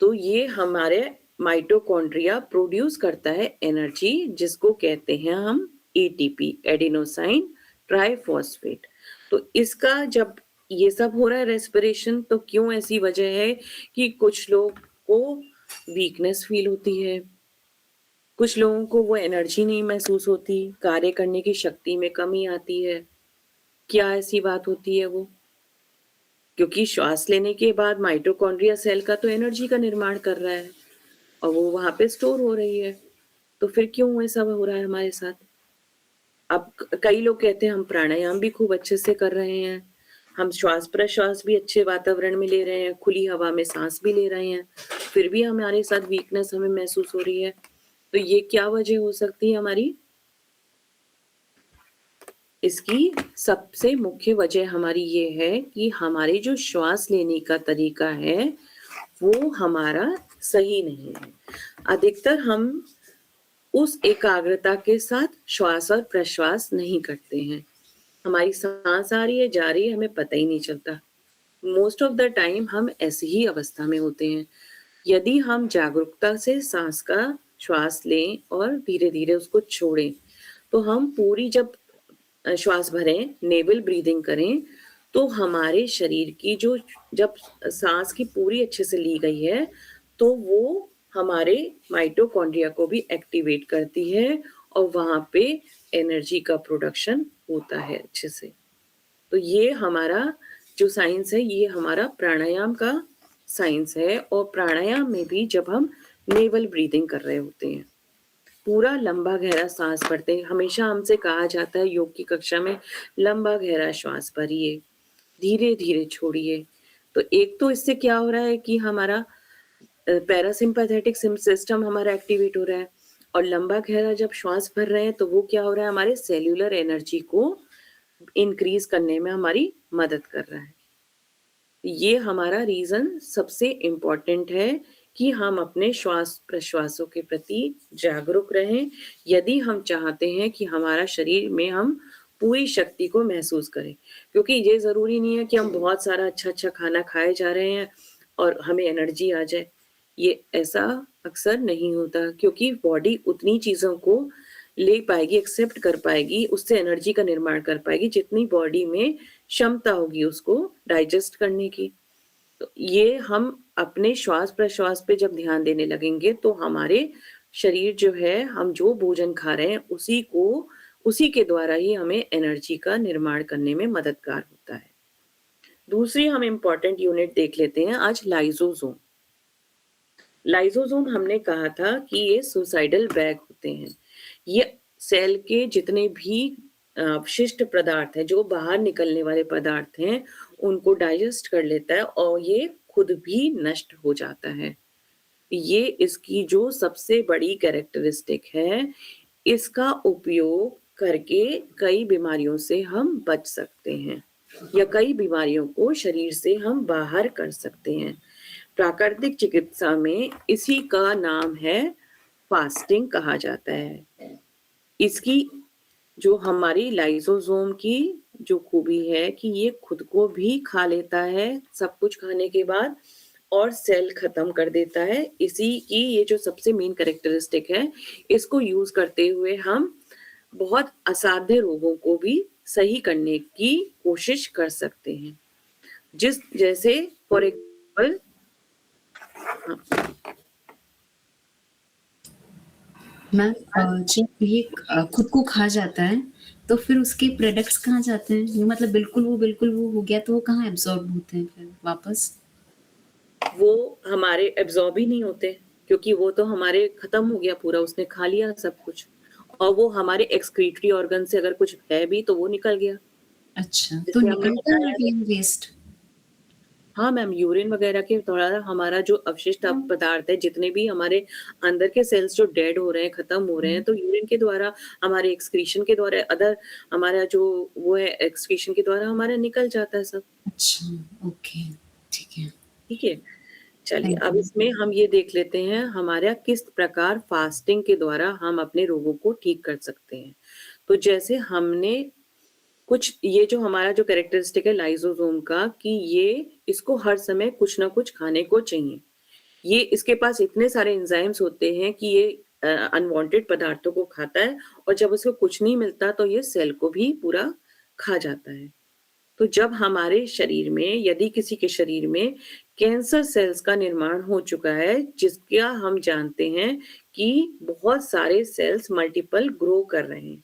तो ये हमारे माइटोकॉन्ड्रिया प्रोड्यूस करता है एनर्जी जिसको कहते हैं हम एटीपी, एडिनोसाइन ट्राइफॉस्फेट। तो इसका जब ये सब हो रहा है रेस्पिरेशन, तो क्यों ऐसी वजह है कि कुछ लोग को वीकनेस फील होती है, कुछ लोगों को वो एनर्जी नहीं महसूस होती, कार्य करने की शक्ति में कमी आती है। क्या ऐसी बात होती है वो? क्योंकि श्वास लेने के बाद माइटोकॉन्ड्रिया सेल का तो एनर्जी का निर्माण कर रहा है और वो वहां पे स्टोर हो रही है। तो फिर क्यों ऐसा हो रहा है हमारे साथ? अब कई लोग कहते हैं हम प्राणायाम भी खूब अच्छे से कर रहे हैं, हम श्वास प्रश्वास भी अच्छे वातावरण में ले रहे हैं, खुली हवा में सांस भी ले रहे हैं, फिर भी हमारे साथ वीकनेस हमें महसूस हो रही है। तो ये क्या वजह हो सकती है हमारी? इसकी सबसे मुख्य वजह हमारी ये है कि हमारी जो श्वास लेने का तरीका है वो हमारा सही नहीं है। अधिकतर हम उस एकाग्रता के साथ श्वास और प्रश्वास नहीं करते हैं। हमारी सांस आ रही है, जा रही है, हमें पता ही नहीं चलता। मोस्ट ऑफ द टाइम हम ऐसी ही अवस्था में होते हैं। यदि हम जागरूकता से सांस का श्वास लें और धीरे धीरे उसको छोड़ें, तो हम पूरी जब श्वास भरें, नेवल ब्रीदिंग करें, तो हमारे शरीर की जो जब सांस की पूरी अच्छे से ली गई है, तो वो हमारे माइटोकॉन्ड्रिया को भी एक्टिवेट करती है और वहां पे एनर्जी का प्रोडक्शन होता है अच्छे से। तो ये हमारा जो साइंस है, ये हमारा प्राणायाम का साइंस है। और प्राणायाम में भी जब हम नेवल ब्रीदिंग कर रहे होते हैं, पूरा लंबा गहरा सांस भरते हैं। हमेशा हमसे कहा जाता है योग की कक्षा में, लंबा गहरा श्वास भरिए, धीरे धीरे छोड़िए। तो एक तो इससे क्या हो रहा है कि हमारा पैरासिम्पैथेटिक सिस्टम हमारा एक्टिवेट हो रहा है, और लंबा गहरा जब श्वास भर रहे हैं तो वो क्या हो रहा है, हमारे सेल्यूलर एनर्जी को इंक्रीज करने में हमारी मदद कर रहा है। ये हमारा रीजन सबसे इम्पोर्टेंट है कि हम अपने श्वास-प्रश्वासों के प्रति जागरूक रहें, यदि हम चाहते हैं कि हमारा शरीर में हम पूरी शक्ति को महसूस करें। क्योंकि ये ज़रूरी नहीं है कि हम बहुत सारा अच्छा-अच्छा खाना खाए जा रहे हैं और हमें एनर्जी आ जाए। ये ऐसा अक्सर नहीं होता क्योंकि बॉडी उतनी चीज़ों को ले पाएगी, एक्सेप्ट कर पाएगी, उससे एनर्जी का निर्माण कर पाएगी, जितनी बॉडी में क्षमता होगी उसको डाइजेस्ट करने की। तो ये हम अपने श्वास-प्रश्वास पे जब ध्यान देने लगेंगे, तो हमारे शरीर जो है, हम जो भोजन खा रहे हैं, उसी के द्वारा ही हमें एनर्जी का निर्माण करने में मददगार होता है। दूसरी हम इम्पोर्टेंट यूनिट देख लेते हैं आज लाइसोसोम। लाइसोसोम हमने कहा था कि ये सुसाइडल बैग होते हैं। ये सेल के जितने भी अवशिष्ट पदार्थ हैं, जो बाहर निकलने वाले पदार्थ हैं, उनको डाइजेस्ट कर लेता है और ये खुद भी नष्ट हो जाता है। ये इसकी जो सबसे बड़ी कैरेक्टरिस्टिक है, इसका उपयोग करके कई बीमारियों से हम बच सकते हैं या कई बीमारियों को शरीर से हम बाहर कर सकते हैं। प्राकृतिक चिकित्सा में इसी का नाम है फास्टिंग कहा जाता है। इसकी जो हमारी लाइसोसोम की जो खूबी है कि ये खुद को भी खा लेता है सब कुछ खाने के बाद और सेल खत्म कर देता है। इसी की ये जो सबसे मेन कैरेक्टरिस्टिक है, इसको यूज़ करते हुए हम बहुत असाध्य रोगों को भी सही करने की कोशिश कर सकते हैं। जैसे फॉर एग्ज़ाम्पल हाँ, मैम जब ये खुद को खा जाता है, तो फिर उसके प्रोडक्ट्स कहाँ जाते हैं? ये मतलब बिल्कुल वो हो गया तो वो कहाँ एब्ज़ॉर्ब होते हैं फिर वापस? वो हमारे एब्ज़ॉर्ब ही नहीं होते, क्योंकि वो तो हमारे खत्म हो गया पूरा, उसने खा लिया सब कुछ और वो हमारे एक्सक्रीटरी ऑर्गन से अगर कुछ है भी तो वो निकल गया। अच्छा, तो जैसे हमने निकलता है बताया एट द एंड वेस्ट? हाँ मैम, यूरिन वगैरह के थोड़ा हमारा जो अवशिष्ट पदार्थ है, जितने भी हमारे अंदर के सेल्स जो डेड हो रहे हैं, खत्म हो रहे हैं, तो यूरिन के द्वारा, हमारे एक्सक्रीशन के द्वारा हमारा जो वो है एक्सक्रीशन के द्वारा हमारा निकल जाता है सब। अच्छा, ओके, ठीक है। ठीक है? चलिए, थैंक अब यू। इसमें हम ये देख लेते हैं हमारा किस प्रकार फास्टिंग के द्वारा हम अपने रोगों को ठीक कर सकते हैं। तो जैसे हमने कुछ ये जो हमारा जो कैरेक्टरिस्टिक है लाइसोसोम का कि ये इसको हर समय कुछ ना कुछ खाने को चाहिए। ये इसके पास इतने सारे एंजाइम्स होते हैं कि ये अनवांटेड पदार्थों को खाता है और जब उसको कुछ नहीं मिलता तो ये सेल को भी पूरा खा जाता है। तो जब हमारे शरीर में यदि किसी के शरीर में कैंसर सेल्स का निर्माण हो चुका है, जिसका हम जानते हैं कि बहुत सारे सेल्स मल्टीपल ग्रो कर रहे हैं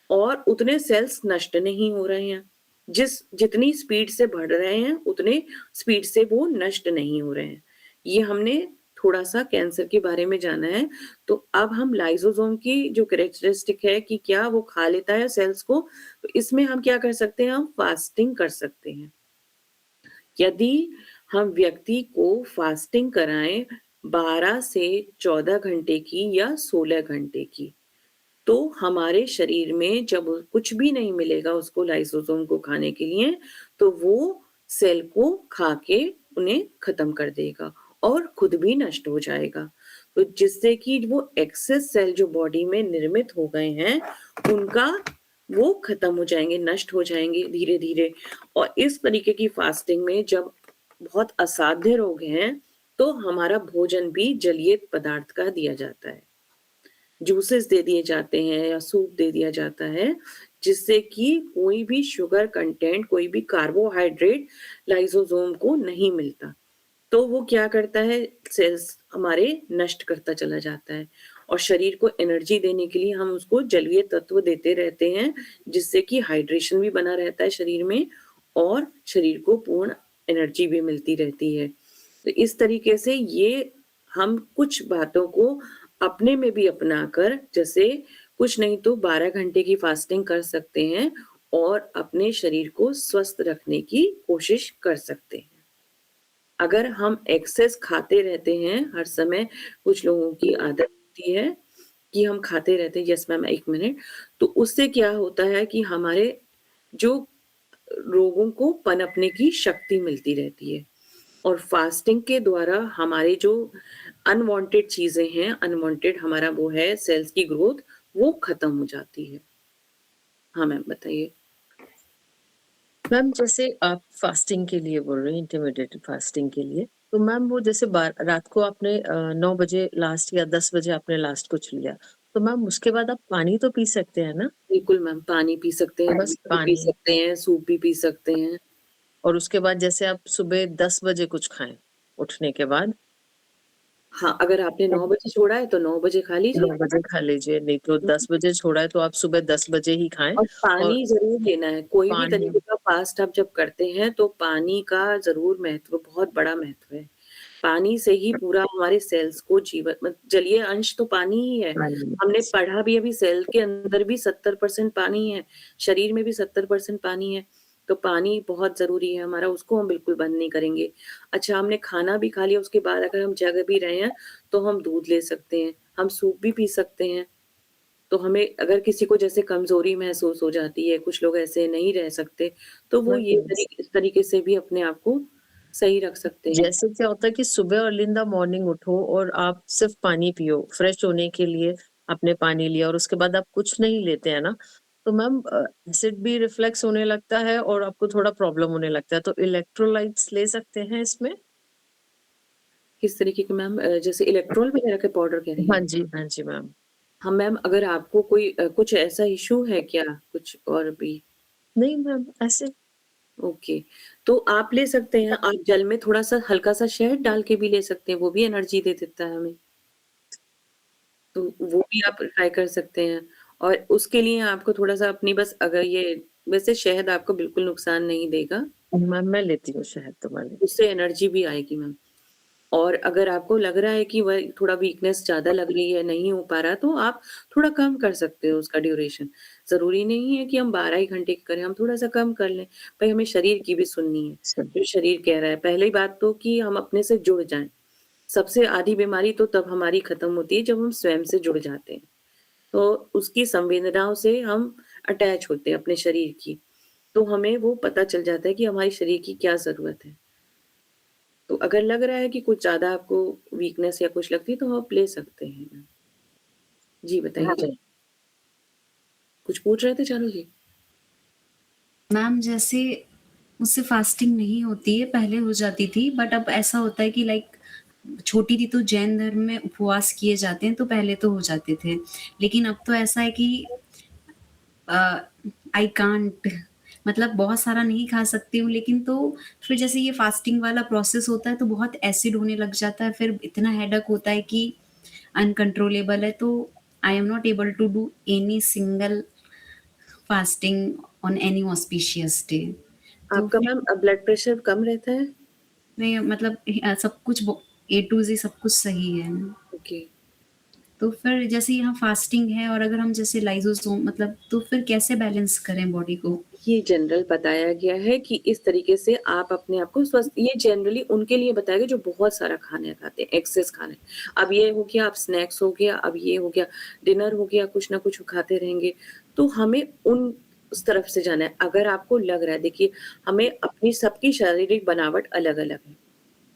और उतने सेल्स नष्ट नहीं हो रहे हैं। जितनी स्पीड से बढ़ रहे हैं, उतने स्पीड से वो नष्ट नहीं हो रहे हैं। ये हमने थोड़ा-सा कैंसर के बारे में जाना है। तो अब हम लाइसोसोम की जो कैरेक्टरिस्टिक है कि क्या वो खा लेता है सेल्स को, तो इसमें हम क्या कर सकते हैं, हम फास्टिंग कर सकते हैं। यदि हम व्यक्ति को फास्टिंग कराएँ 12 से 14 घंटे की या 16 घंटे की, तो हमारे शरीर में जब कुछ भी नहीं मिलेगा उसको लाइसोसोम को खाने के लिए, तो वो सेल को खा के उन्हें खत्म कर देगा और खुद भी नष्ट हो जाएगा। तो जिससे कि वो एक्सेस सेल जो बॉडी में निर्मित हो गए हैं, उनका वो खत्म हो जाएँगे, नष्ट हो जाएँगे धीरे-धीरे और इस तरीके की फास्टिंग में जब बहुत असाध्य रोग हैं, तो हमारा भोजन भी जलीय पदार्थ का दिया जाता है। जूसेस दे दिए जाते हैं या सूप दे दिया जाता है, जिससे कि कोई भी शुगर कंटेंट, कोई भी कार्बोहाइड्रेट लाइसोसोम को नहीं मिलता। तो वो क्या करता है, सेल्स हमारे नष्ट करता चला जाता है और शरीर को एनर्जी देने के लिए हम उसको जलीय तत्व देते रहते हैं, जिससे कि हाइड्रेशन भी बना रहता है शरीर में और शरीर को पूर्ण एनर्जी भी मिलती रहती है। तो इस तरीके से ये हम कुछ बातों को अपने में भी अपनाकर जैसे कुछ नहीं तो 12 घंटे की फास्टिंग कर सकते हैं और अपने शरीर को स्वस्थ रखने की कोशिश कर सकते हैं। अगर हम एक्सेस खाते रहते हैं हर समय, कुछ लोगों की आदत होती है कि हम खाते रहते हैं, यस मैम 1 मिनट, तो उससे क्या होता है कि हमारे जो रोगों को पनपने की शक्ति मिलती रहती है और फास्टिंग के द्वारा हमारे जो अनवांटेड चीज़ें हैं, अनवांटेड हमारा वो है सेल्स की ग्रोथ, वो खत्म हो जाती है। हाँ मैम, बताइए? मैम जैसे आप फास्टिंग के लिए बोल रहे हैं, इंटरमिटेड फास्टिंग के लिए, तो मैम वो जैसे रात को आपने 9 बजे लास्ट या 10 बजे आपने लास्ट कुछ लिया, तो मैम उसके बाद आप पानी तो पी सकते हैं ना? बिल्कुल मैम, पानी पी सकते हैं, बस दूध भी पी पानी सकते हैं, सूप भी पी सकते हैं। और उसके बाद जैसे आप सुबह 10 बजे कुछ खाएँ, उठने के बाद हाँ, अगर आपने तो 9 बजे छोड़ा है तो 9 बजे खा 9 लीजिए। बजे खा लीजिए, नहीं तो हुँ, 10 बजे छोड़ा है तो आप सुबह 10 बजे ही खाएँ और और पानी ज़रूर लेना है, कोई भी पानी तरीके का फ़ास्ट आप जब करते हैं तो पानी का ज़रूर महत्व बहुत बड़ा महत्व है। पानी से ही पूरा हमारे सेल्स को जीवन जलीय अंश तो पानी ही है। पानी हमने पढ़ा भी अभी सेल के अंदर भी 70% पानी है, शरीर में भी 70% पानी है, तो पानी बहुत ज़रूरी है हमारा, उसको हम बिल्कुल बंद नहीं करेंगे। अच्छा हमने खाना भी खा लिया उसके बाद अगर हम जग भी रहे हैं, तो हम दूध ले सकते हैं, हम सूप भी पी सकते हैं। तो हमें अगर किसी को जैसे कमज़ोरी महसूस हो जाती है, कुछ लोग ऐसे नहीं रह सकते, तो वो मैम ये इस तरीके से भी अपने आप को सही रख सकते हैं। जैसे क्या होता है कि सुबह अर्ली इन द मॉर्निंग उठो और आप सिर्फ पानी पियो, फ्रेश होने के लिए आपने पानी लिया और उसके बाद आप कुछ नहीं लेते हैं ना, तो मैम एसिड भी रिफ्लेक्स होने लगता है और आपको थोड़ा प्रॉब्लम होने लगता है, तो इलेक्ट्रोलाइट्स ले सकते हैं इसमें? किस तरीके के मैम जैसे इलेक्ट्रॉल वगैरह के पाउडर कह रही हैं? हाँ जी मैम। हाँ मैम, अगर आपको कोई कुछ ऐसा इश्यू है क्या? कुछ और भी? नहीं मैम, ऐसे ओके, तो आप ले सकते हैं, आप जल में थोड़ा-सा हल्का-सा शहद डाल के भी ले सकते हैं, वो भी एनर्जी दे देता है हमें। तो वो भी आप ट्राई कर सकते हैं और उसके लिए आपको थोड़ा-सा अपनी बस अगर ये वैसे शहद आपको बिल्कुल नुकसान नहीं देगा, मैम मैं लेती हूँ शहद तो मैं लेती उससे एनर्जी भी आएगी मैम। और अगर आपको लग रहा है कि वह थोड़ा वीकनेस ज़्यादा लग रही है, नहीं हो पा रहा, तो आप थोड़ा कम कर सकते हो उसका ड्यूरेशन। ज़रूरी नहीं है कि हम 12 ही घंटे की करें, हम थोड़ा-सा कम कर लें। भई हमें शरीर की भी सुननी है, हूँ। जो शरीर कह रहा है। पहली बात तो कि हम अपने से जुड़ जाएँ। सबसे आधी बीमारी तो तब हमारी खत्म होती है जब हम स्वयं से जुड़ जाते हैं। तो उसकी संवेदनाओं से हम अटैच होते हैं अपने शरीर की। तो हमें वो पता चल जाता है कि हमारे शरीर की क्या ज़रूरत है। तो अगर लग रहा है कि कुछ ज़्यादा आपको वीकनेस या कुछ लगती है तो आप ले सकते हैं। जी बताइए? हाँ, कुछ पूछ रहे थे चारू जी? मैम जैसे मुझसे फास्टिंग नहीं होती है, पहले हो जाती थी बट अब ऐसा होता है कि लाइक छोटी थी तो जैन धर्म में उपवास किए जाते हैं, तो पहले तो हो जाते थे। लेकिन अब तो ऐसा है कि आई कांट मतलब बहुत सारा नहीं खा सकती हूँ, लेकिन तो फिर जैसे ये फास्टिंग वाला प्रोसेस होता है तो बहुत एसिड होने लग जाता है, फिर इतना हेडेक होता है कि अनकंट्रोलेबल है, तो I am not able to do any single fasting on any auspicious day. तो आपका फिर मैम ब्लड प्रेशर कम रहता है? नहीं मतलब सब कुछ ए टू ज़ेड सब कुछ सही है। ओके। तो फिर जैसे यहाँ फास्टिंग है और अगर हम जैसे लाइज़ोज़ोम मतलब तो फिर कैसे बैलेंस करें बॉडी को? ये जनरल बताया गया है कि इस तरीके से आप अपने आप को स्वस्थ ये जनरली उनके लिए बताया गया जो बहुत सारा खाना खाते हैं, एक्सेस खाना। अब ये हो गया, अब स्नैक्स हो गया, अब ये हो गया, डिनर हो गया, कुछ ना कुछ खाते रहेंगे। तो हमें उस तरफ से जाना है। अगर आपको लग रहा है देखिए, हमें अपनी सबकी शारीरिक बनावट अलग-अलग है।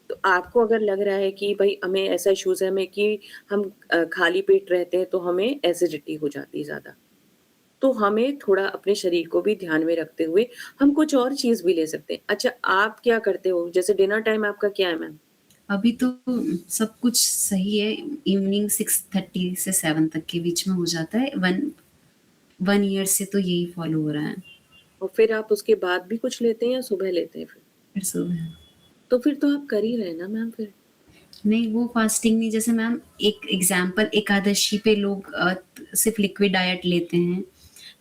तो आपको अगर लग रहा है कि भई हमें ऐसा इश्यूज़ है हमें कि हम खाली पेट रहते हैं तो हमें एसिडिटी हो जाती है ज़्यादा। तो हमें थोड़ा अपने शरीर को भी ध्यान में रखते हुए हम कुछ और चीज़ भी ले सकते हैं। अच्छा आप क्या करते हो? जैसे डिनर टाइम आपका क्या है मैम? अभी तो सब कुछ सही है, इवनिंग 6:30 से 7 तक के बीच में हो जाता है। 1 ईयर से तो यही फ़ॉलो हो रहा है। और फिर आप उसके बाद भी कुछ लेते हैं या सुबह लेते हैं फिर? फिर सुबह तो फिर तो आप कर ही रहे हैं ना मैम फिर। नहीं वो फास्टिंग नहीं जैसे मैम एक एग्ज़ाम्पल एकादशी पे लोग सिर्फ़ लिक्विड डाइट लेते हैं,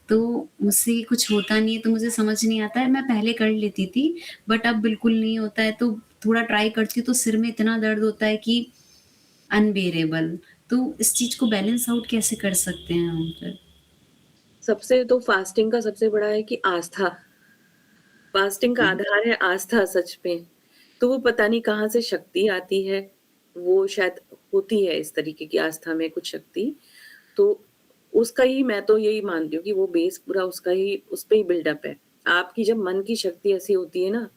तो मुझसे कुछ होता नहीं है तो मुझे समझ नहीं आता है। मैं पहले कर लेती थी बट अब बिल्कुल नहीं होता है तो थोड़ा ट्राई करती हूँ तो सिर में इतना दर्द होता है कि अनबियरेबल। तो इस चीज़ को बैलेंस आउट कैसे कर सकते हैं हम फिर? सबसे तो फास्टिंग का सबसे बड़ा है कि आस्था। फास्टिंग का जी। आधार है आस्था सच में। तो वो पता नहीं कहाँ से शक्ति आती है, वो शायद होती है इस तरीके की आस्था में कुछ शक्ति। तो उसका ही मैं तो यही मानती हूँ कि वो बेस पूरा उसका ही उस पे ही बिल्डअप है। आपकी जब मन की शक्ति ऐसी होती है ना,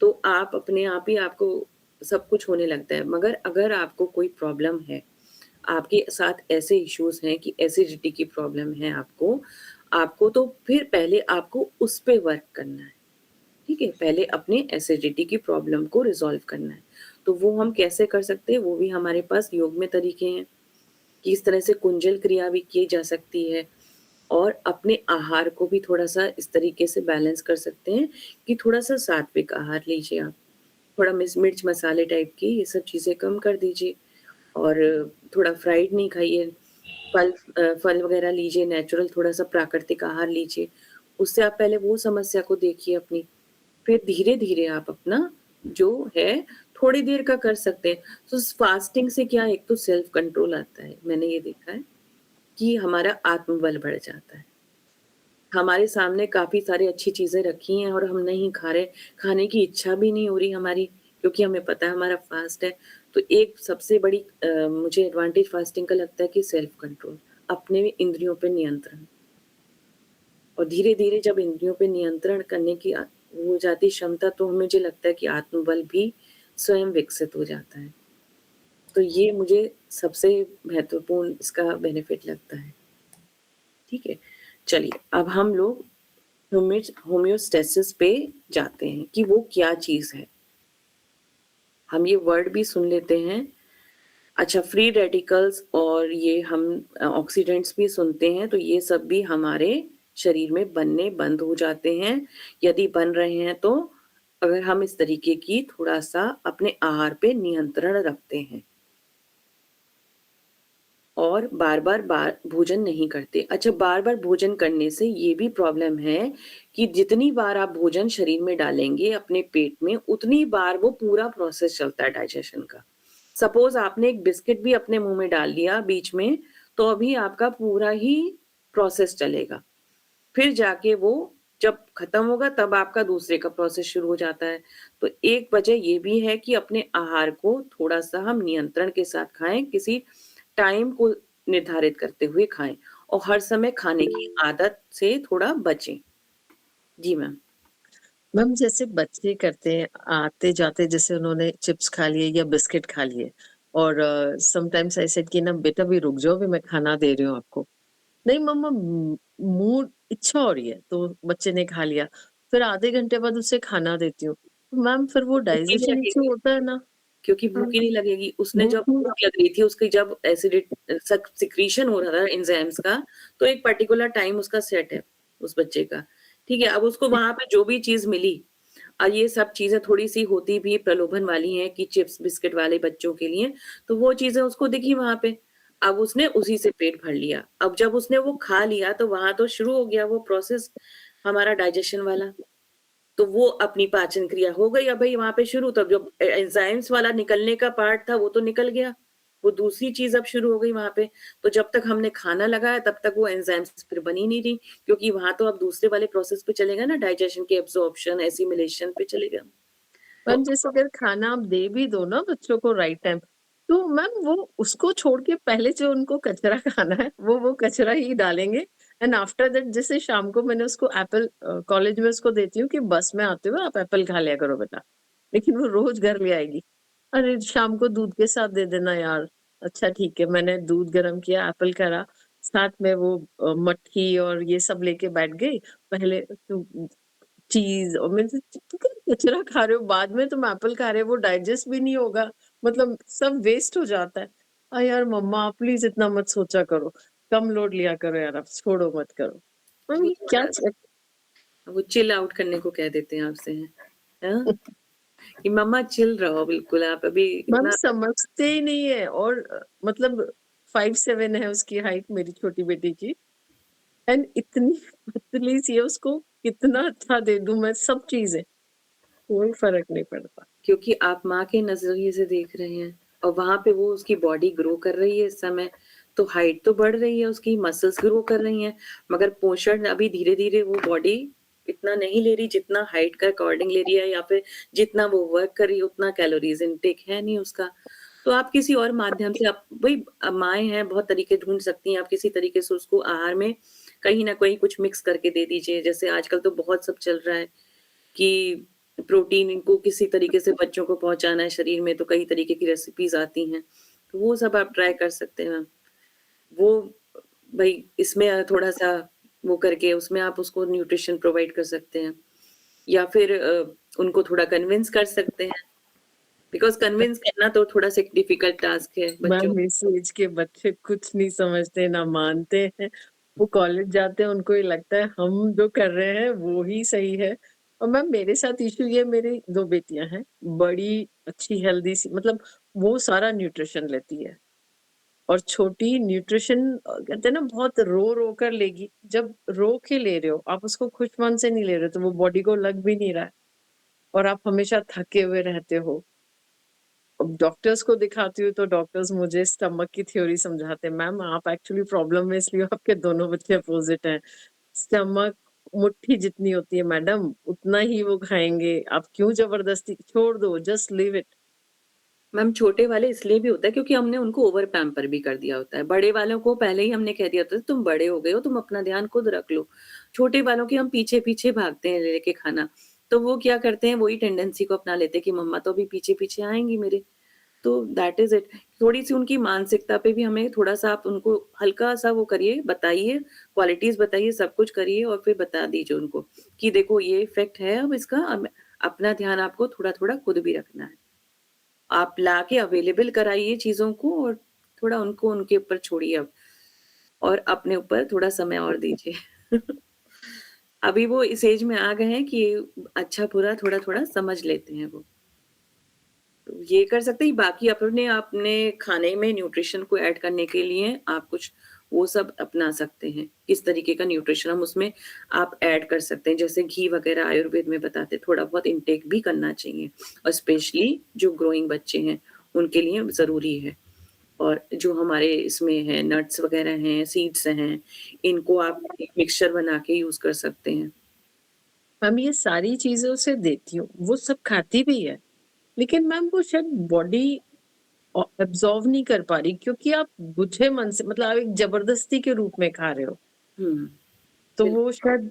तो आप अपने आप ही आपको सब कुछ होने लगता है। मगर अगर आपको कोई प्रॉब्लम है, आपके साथ ऐसे इश्यूज़ हैं कि एसिडिटी की प्रॉब्लम है आपको, आपको तो फिर पहले आपको उस पे वर्क करना है, ठीक है? पहले अपने एसिडिटी की प्रॉब्लम को रिज़ॉल्व करना है। तो वो हम कैसे कर सकते हैं, वो भी हमारे पास योग में तरीके हैं कि इस तरह से कुंजल क्रिया भी की जा सकती है और अपने आहार को भी थोड़ा-सा इस तरीके से बैलेंस कर सकते हैं कि थोड़ा-सा सात्विक आहार लीजिए आप। थोड़ा मिर्च मसाले टाइप की ये सब चीज़ें कम कर दीजिए और थोड़ा फ्राइड नहीं खाइए। फल वगैरह लीजिए, नेचुरल थोड़ा-सा प्राकृतिक आहार लीजिए। उससे आप पहले वो समस्या को देखिए अपनी, फिर धीरे-धीरे आप अपना जो है थोड़ी देर का कर सकते हैं। तो फास्टिंग से क्या एक तो सेल्फ कंट्रोल आता है, मैंने ये देखा है कि हमारा आत्मबल बढ़ जाता है। हमारे सामने काफ़ी सारी अच्छी चीज़ें रखी हैं और हम नहीं खा रहे, खाने की इच्छा भी नहीं हो रही हमारी क्योंकि हमें पता है हमारा फास्ट है। तो एक सबसे बड़ी मुझे एडवांटेज फास्टिंग का लगता है कि सेल्फ कंट्रोल, अपने इंद्रियों पे नियंत्रण और धीरे-धीरे जब इंद्रियों पे नियंत्रण करने की हो जाती क्षमता तो मुझे लगता है कि आत्मबल भी स्वयं विकसित हो जाता है। तो ये मुझे सबसे महत्वपूर्ण इसका बेनिफिट लगता है। ठीक है? चलिए अब हम लोग होम्योस्टैसिस पे जाते हैं कि वो क्या चीज़ है। हम ये वर्ड भी सुन लेते हैं। अच्छा फ्री रेडिकल्स और ये हम ऑक्सीडेंट्स भी सुनते हैं, तो ये सब भी हमारे शरीर में बनने बंद हो जाते हैं। यदि बन रहे हैं तो अगर हम इस तरीके की थोड़ा-सा अपने आहार पे नियंत्रण रखते हैं। और बार-बार भोजन नहीं करते। अच्छा बार-बार भोजन करने से ये भी प्रॉब्लम है कि जितनी बार आप भोजन शरीर में डालेंगे अपने पेट में, उतनी बार वो पूरा प्रोसेस चलता है डाइजेशन का। सपोज़ आपने एक बिस्किट भी अपने मुँह में डाल लिया बीच में, तो अभी आपका पूरा ही प्रोसेस चलेगा। फिर जाके वो जब खत्म होगा तब आपका दूसरे का प्रोसेस शुरू हो जाता है। तो एक वजह ये भी है कि अपने आहार को थोड़ा-सा हम नियंत्रण के साथ खाएँ, किसी टाइम को निर्धारित करते हुए खाएँ और हर समय खाने की आदत से थोड़ा बचें। जी मैम। मैम जैसे बच्चे करते हैं, आते-जाते जैसे उन्होंने चिप्स खा लिए या बिस्किट खा लिए और समटाइम्स आई सेड कि ना बेटा अभी रुक जाओ, अभी मैं खाना दे रही हूँ आपको। नहीं मम्मा मूड इच्छा हो रही है, तो बच्चे ने खा लिया। फिर आधे घंटे बाद उसे खाना देती हूँ। तो मैम फिर वो भूख नहीं डाइजेशन इश्यू लगेगी, होता है ना। क्योंकि हाँ, भूख ही नहीं लगेगी। उसने भूख जब नहीं। भूख लग रही थी, उसकी जब सिक्रीशन हो रहा था एंजाइम्स का, तो एक पर्टिकुलर टाइम उसका सेट है, उस बच्चे का। ठीक है? अब उसको वहाँ पे जो भी चीज़ मिली ये सब चीज़ें थोड़ी-सी होती भी प्रलोभन वाली हैं कि चिप्स, बिस्किट वाले बच्चों के लिए, तो वो चीज़ें उसको दिखी वहाँ पे। अब उसने उसी से पेट भर लिया। अब जब उसने वो खा लिया, तो वहाँ तो शुरू हो गया वो प्रोसेस हमारा डाइजेशन वाला। तो वो अपनी पाचन क्रिया हो गई अब भई वहाँ पे शुरू, तब जो एंजाइम्स वाला निकलने का पार्ट था वो तो निकल गया। वो दूसरी चीज़ अब शुरू हो गई वहाँ पे। तो जब तक हमने खाना लगाया तब तक वो एंजाइम्स फिर बन ही नहीं रही, क्योंकि वहाँ तो अब दूसरे वाले प्रोसेस पे चलेगा ना, डाइजेशन के एब्ज़ॉर्प्शन, एसिमिलेशन पे चलेगा। मैम तो जैसे अगर खाना आप दे भी दो ना बच्चों को राइट टाइम, तो मैम वो उसको छोड़ के पहले जो उनको कचरा खाना है, वो कचरा ही डालेंगे एंड आफ्टर दैट जैसे शाम को मैंने उसको एप्पल कॉलेज में उसको देती हूँ कि बस में आते हुए आप एप्पल खा लिया करो बेटा। लेकिन वो रोज़ घर ले आएगी। अरे! शाम को दूध के साथ दे देना यार। अच्छा ठीक है, मैंने दूध गरम किया, एप्पल करा, साथ में वो मट्ठी और ये सब लेके बैठ गई। पहले तो चीज़ और मैं तो क्या कचरा खा रहे हो, बाद में तुम एप्पल खा रहे हो, वो डाइजेस्ट भी नहीं होगा, मतलब सब वेस्ट हो जाता है। यार मम्मा आप प्लीज़ इतना मत सोचा करो, कम लोड लिया करो यार आप, छोड़ो मत करो। वो ये क्या थोड़ा वो चिल आउट करने को कह देते हैं आपसे, हाँ? कि मम्मा चिल रहो बिल्कुल आप अभी मैम इतना समझते ही नहीं है और मतलब 5'7" है उसकी हाइट मेरी छोटी बेटी की एंड इतनी पतली-सी है, उसको कितना अच्छा दे दूँ मैं सब चीज़ें, कोई फ़र्क नहीं पड़ता। क्योंकि आप माँ के नज़रिए से देख रहे हैं और वहाँ पे वो उसकी बॉडी ग्रो कर रही है इस समय, तो हाइट तो बढ़ रही है उसकी, मसल्स ग्रो कर रही हैं, मगर पोषण अभी धीरे-धीरे वो बॉडी इतना नहीं ले रही जितना हाइट के अकॉर्डिंग ले रही है या फिर जितना वो वर्क कर रही है उतना कैलोरीज़ इनटेक है नहीं उसका। तो आप किसी और माध्यम से आप वही माएँ हैं बहुत तरीके ढूँढ सकती हैं, आप किसी तरीके से उसको आहार में कहीं न कहीं कुछ मिक्स करके दे दीजिए। जैसे आजकल तो बहुत सब चल रहा है कि प्रोटीन इनको किसी तरीके से बच्चों को पहुँचाना है शरीर में, तो कई तरीके की रेसिपीज़ आती हैं। तो वो सब आप ट्राई कर सकते हैं मैम। वो भई इसमें थोड़ा-सा वो करके उसमें आप उसको न्यूट्रिशन प्रोवाइड कर सकते हैं या फिर उनको थोड़ा कन्विंस कर सकते हैं। बिकॉज़ कन्विंस करना तो थोड़ा-सा एक डिफिकल्ट टास्क है बच्चों मैम इस एज के बच्चे कुछ नहीं समझते, ना मानते हैं। वो कॉलेज जाते हैं, उनको ये लगता है हम जो कर रहे हैं वो ही सही है। और मैम मेरे साथ इश्यू ये मेरी 2 बेटियाँ हैं, बड़ी अच्छी हेल्दी सी मतलब वो सारा न्यूट्रिशन लेती है और छोटी न्यूट्रिशन कहते हैं ना बहुत रो-रो कर लेगी। जब रो के ले रहे हो, आप उसको खुश मन से नहीं ले रहे हो, तो वो बॉडी को लग भी नहीं रहा है और आप हमेशा थके हुए रहते हो। अब डॉक्टर्स को दिखाती हूँ तो डॉक्टर्स मुझे स्टमक की थ्योरी समझाते हैं, मैम आप एक्चुअली प्रॉब्लम में इसलिए हो आपके दोनों बच्चे अपोज़िट हैं। स्टमक मुट्ठी जितनी होती है मैडम, उतना ही वो खाएँगे, आप क्यों ज़बरदस्ती छोड़ दो, जस्ट लीव इट। मैम छोटे वाले इसलिए भी होता है क्योंकि हमने उनको ओवर पैम्पर भी कर दिया होता है। बड़े वालों को पहले ही हमने कह दिया होता है तुम बड़े हो गए हो, तुम अपना ध्यान खुद रख लो। छोटे वालों के हम पीछे-पीछे भागते हैं लेके खाना। तो वो क्या करते हैं वही टेंडेंसी को अपना लेते हैं कि मम्मा तो अभी पीछे-पीछे आएँगी मेरे। तो दैट इज़ इट। थोड़ी-सी उनकी मानसिकता पे भी हमें थोड़ा-सा आप उनको हल्का-सा वो करिए, बताइए, क्वालिटीज़ बताइए, सब कुछ करिए और फिर बता दीजिए उनको कि देखो ये इफ़ेक्ट है अब इसका, अब अपना ध्यान आपको थोड़ा-थोड़ा खुद भी रखना है। आप लाके अवेलेबल कराइए चीज़ों को और थोड़ा उनको उनके ऊपर छोड़िए अब और अपने ऊपर थोड़ा समय और दीजिए। अभी वो इस एज में आ गए हैं कि अच्छा-बुरा थोड़ा-थोड़ा समझ लेते हैं वो। तो ये कर सकते हैं, बाकी अपने अपने खाने में न्यूट्रिशन को ऐड करने के लिए आप कुछ वो सब अपना सकते हैं। किस तरीके का न्यूट्रिशन हम उसमें आप ऐड कर सकते हैं। जैसे घी वगैरह आयुर्वेद में बताते हैं, थोड़ा बहुत इनटेक भी करना चाहिए और स्पेशली जो ग्रोइंग बच्चे हैं, उनके लिए ज़रूरी है। और जो हमारे इसमें है नट्स वगैरह हैं, सीड्स हैं, इनको आप एक मिक्सचर बना के यूज़ कर सकते हैं। मैम ये सारी चीज़ें उसे देती हूँ, वो सब खाती भी है, लेकिन मैम वो शायद बॉडी एब्ज़ॉर्ब नहीं कर पा रही क्योंकि आप बुझे मन से मतलब आप एक ज़बरदस्ती के रूप में खा रहे हो, हुँ, तो बिल्कुल। वो शायद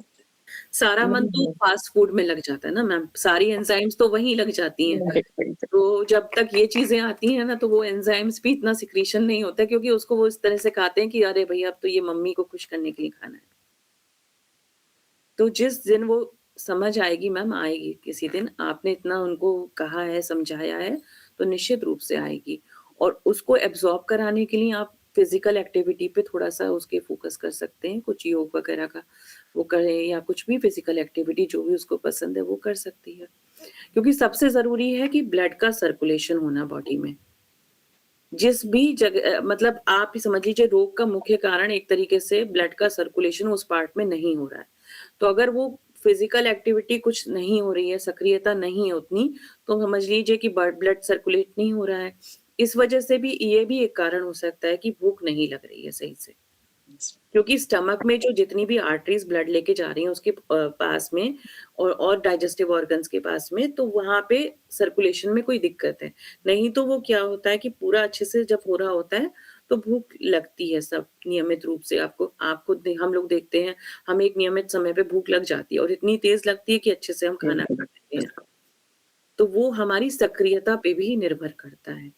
सारा मन नहीं तो है। फ़ास्ट फ़ूड में लग जाता है ना मैम, सारी एंजाइम्स तो वहीं लग जाती हैं। Right, right. तो जब तक ये चीज़ें आती हैं ना, तो वो एंजाइम्स भी इतना सिक्रीशन नहीं होता है क्योंकि उसको वो इस तरह से खाते हैं कि अरे भई, अब तो ये मम्मी को खुश करने के लिए खाना है। तो जिस दिन वो समझ आएगी मैम आएगी किसी दिन, आपने इतना उनको कहा है, समझाया है, तो निश्चित रूप से आएगी। और उसको एब्ज़ॉर्ब कराने के लिए आप फ़िज़िकल एक्टिविटी पे थोड़ा-सा उसके फ़ोकस कर सकते हैं, कुछ योग वगैरह का वो करें या कुछ भी फ़िज़िकल एक्टिविटी जो भी उसको पसंद है, वो कर सकती है। क्योंकि सबसे ज़रूरी है कि ब्लड का सर्कुलेशन होना बॉडी में। जिस भी मतलब आप ही समझ लीजिए रोग का मुख्य कारण एक तरीके से ब्लड का सर्कुलेशन उस पार्ट में नहीं हो रहा है। तो अगर वो फिज़िकल एक्टिविटी कुछ नहीं हो रही है, सक्रियता नहीं है उतनी, तो समझ लीजिए कि ब्लड सर्कुलेट नहीं हो रहा है। इस वजह से भी ये भी एक कारण हो सकता है कि भूख नहीं लग रही है सही से। क्योंकि स्टमक में जो जितनी भी आर्टरीज़ ब्लड लेके जा रही हैं उसके पास में और डाइजेस्टिव ऑर्गन्स के पास में, तो वहाँ पे सर्कुलेशन में कोई दिक्कत है। नहीं तो वो क्या होता है कि पूरा अच्छे से जब हो रहा होता है, तो भूख लगती है सब नियमित रूप से आपको आपको दे हम लोग देखते हैं, हमें एक नियमित समय पे भूख लग जाती है और इतनी तेज़ लगती है कि अच्छे से हम खाना खा लेते हैं। तो वो हमारी सक्रियता पे भी निर्भर करता है।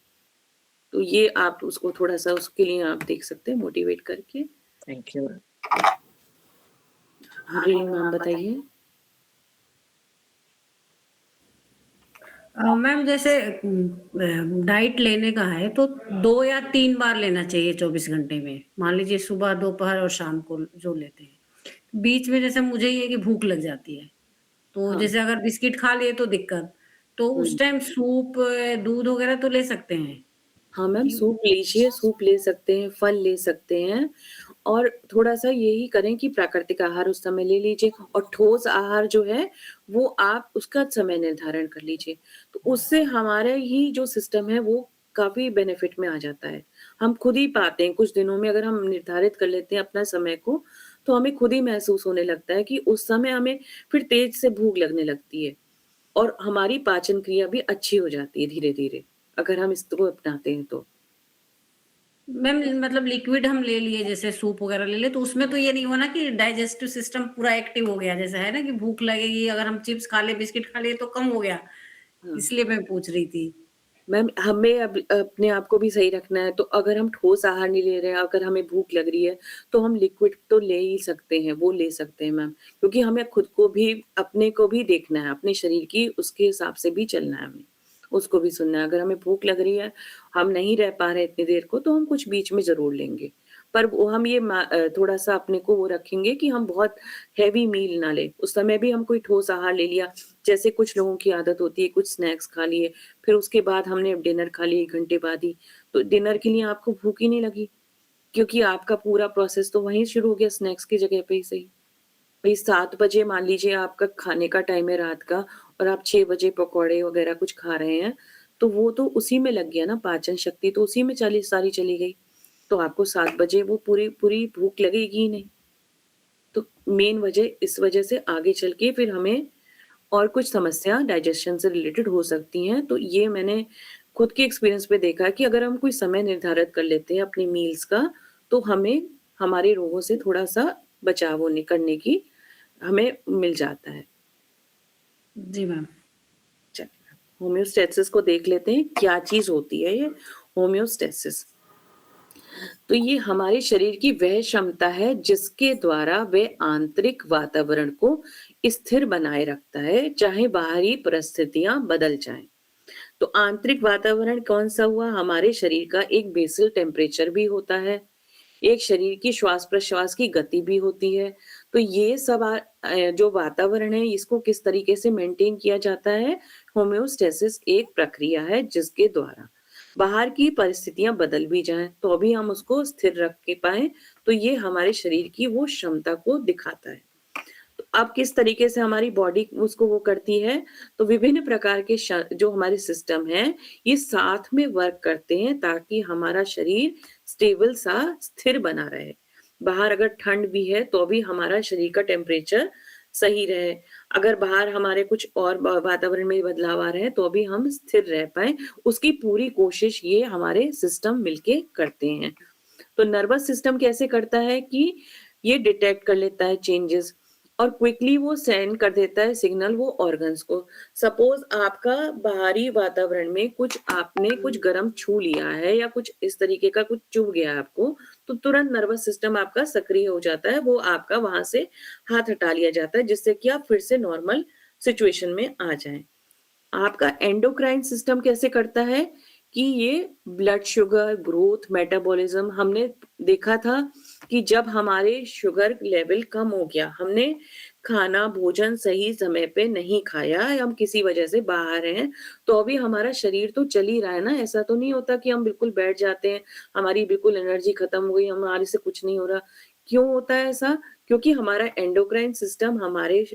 तो ये आप उसको थोड़ा-सा उसके लिए आप देख सकते हैं मोटिवेट करके। Thank you. जी, मैम बताइए? मैम जैसे डाइट लेने का है तो 2 या 3 बार लेना चाहिए 24 घंटे में। मान लीजिए सुबह, दोपहर और शाम को जो लेते हैं। बीच में जैसे मुझे ये है कि भूख लग जाती है, तो हाँ। जैसे अगर बिस्किट खा लिए तो दिक्कत, तो हुँ। उस टाइम सूप, दूध वगैरह तो ले सकते हैं? हाँ मैम, कि सूप लीजिए, सूप ले सकते हैं, फल ले सकते हैं और थोड़ा-सा यही करें कि प्राकृतिक आहार उस समय ले लीजिए और ठोस आहार जो है, वो आप उसका समय निर्धारण कर लीजिए। तो उससे हमारा ही जो सिस्टम है, वो काफ़ी बेनिफिट में आ जाता है। हम खुद ही पाते हैं कुछ दिनों में अगर हम निर्धारित कर लेते हैं अपना समय को, तो हमें खुद ही महसूस होने लगता है कि उस समय हमें फिर तेज़ से भूख लगने लगती है और हमारी पाचन क्रिया भी अच्छी हो जाती है धीरे-धीरे, अगर हम इसको अपनाते हैं तो। मैम मतलब लिक्विड हम ले लिए जैसे सूप वगैरह ले लिए तो उसमें तो ये नहीं हुआ ना कि डाइजेस्टिव सिस्टम पूरा एक्टिव हो गया, जैसे है ना कि भूख लगेगी अगर हम चिप्स खा ले बिस्किट खा लिए तो कम हो गया, हाँ। इसलिए मैं पूछ रही थी। मैम हमें अब अपने आप को भी सही रखना है, तो अगर हम ठोस आहार नहीं ले रहे हैं, अगर हमें भूख लग रही है, तो हम लिक्विड तो ले ही सकते हैं, वो ले सकते हैं मैम। क्योंकि हमें खुद को भी अपने को भी देखना है, अपने शरीर की उसके हिसाब से भी चलना है हमें, उसको भी सुनना है। अगर हमें भूख लग रही है, हम नहीं रह पा रहे इतनी देर को, तो हम कुछ बीच में ज़रूर लेंगे। पर वो हम ये थोड़ा-सा अपने को वो रखेंगे कि हम बहुत हेवी मील ना लें। उस समय भी हम कोई ठोस आहार ले लिया, जैसे कुछ लोगों की आदत होती है, कुछ स्नैक्स खा लिए, फिर उसके बाद हमने डिनर खा लिया 1 घंटे बाद ही, तो डिनर के लिए आपको भूख ही नहीं लगी, क्योंकि आपका पूरा प्रोसेस तो वहीं शुरू हो गया स्नैक्स की जगह पे ही सही। भई 7 बजे मान लीजिए आपका खाने का टाइम है रात का और आप 6 बजे पकौड़े वगैरह कुछ खा रहे हैं, तो वो तो उसी में लग गया ना, पाचन शक्ति तो उसी में चली सारी चली गई। तो आपको 7 बजे वो पूरी पूरी भूख लगेगी ही नहीं। तो मेन वजह इस वजह से आगे चल के फिर हमें और कुछ समस्या डाइजेशन से रिलेटेड हो सकती हैं, तो ये मैंने खुद के एक्सपीरियंस में देखा है कि अगर हम कोई समय निर्धारित कर लेते हैं अपनी मील्स का, तो हमें हमारे रोगों से थोड़ा-सा बचाव होने करने की हमें मिल जाता है। जी मैम। चलिए, होम्योस्टैसिस को देख लेते हैं, क्या चीज़ होती है ये होम्योस्टैसिस? तो ये हमारे शरीर की वह क्षमता है जिसके द्वारा वह आंतरिक वातावरण को स्थिर बनाए रखता है, चाहे बाहरी परिस्थितियाँ बदल जाएँ। तो आंतरिक वातावरण कौन-सा हुआ? हमारे शरीर का एक बेसल टेम्परेचर भी होता है, एक शरीर की श्वास-प्रश्वास की गति भी होती है। तो ये सब जो वातावरण है इसको किस तरीके से मेंटेन किया जाता है? होम्योस्टैसिस एक प्रक्रिया है जिसके द्वारा बाहर की परिस्थितियाँ बदल भी जाएँ, तो भी हम उसको स्थिर रख के पाएँ, तो ये हमारे शरीर की वो क्षमता को दिखाता है। तो अब किस तरीके से हमारी बॉडी उसको वो करती है, तो विभिन्न प्रकार के जो हमारे सिस्टम हैं, ये साथ में वर्क करते हैं ताकि हमारा शरीर स्टेबल सा स्थिर बना रहे। बाहर अगर ठंड भी है, तो भी हमारा शरीर का टेम्परेचर सही रहे। अगर बाहर हमारे कुछ और वातावरण में बदलाव आ रहे हैं, तो भी हम स्थिर रह पाएँ, उसकी पूरी कोशिश ये हमारे सिस्टम मिलके करते हैं। तो नर्वस सिस्टम कैसे करता है कि ये डिटेक्ट कर लेता है चेंजेस और क्विकली वो सेंड कर देता है सिग्नल वो ऑर्गन्स को। सपोज आपका बाहरी वातावरण में कुछ आपने कुछ गरम छू लिया है या कुछ इस तरीके का कुछ चुभ गया है आपको, तो तुरंत नर्वस सिस्टम आपका सक्रिय हो जाता है, वो आपका वहाँ से हाथ हटा लिया जाता है जिससे कि आप फिर से नॉर्मल सिचुएशन में आ जाएँ। आपका एंडोक्राइन सिस्टम कैसे करता है कि ये ब्लड शुगर, ग्रोथ, मेटाबॉलिज्म हमने देखा था कि जब हमारे शुगर लेवल कम हो गया, हमने खाना, भोजन सही समय पे नहीं खाया या हम किसी वजह से बाहर हैं, तो अभी हमारा शरीर तो चल ही रहा है ना, ऐसा तो नहीं होता कि हम बिल्कुल बैठ जाते हैं, हमारी बिल्कुल एनर्जी खत्म हो गई, हमारे से कुछ नहीं हो रहा। क्यों होता है ऐसा? क्योंकि हमारा एंडोक्राइन सिस्टम हमारे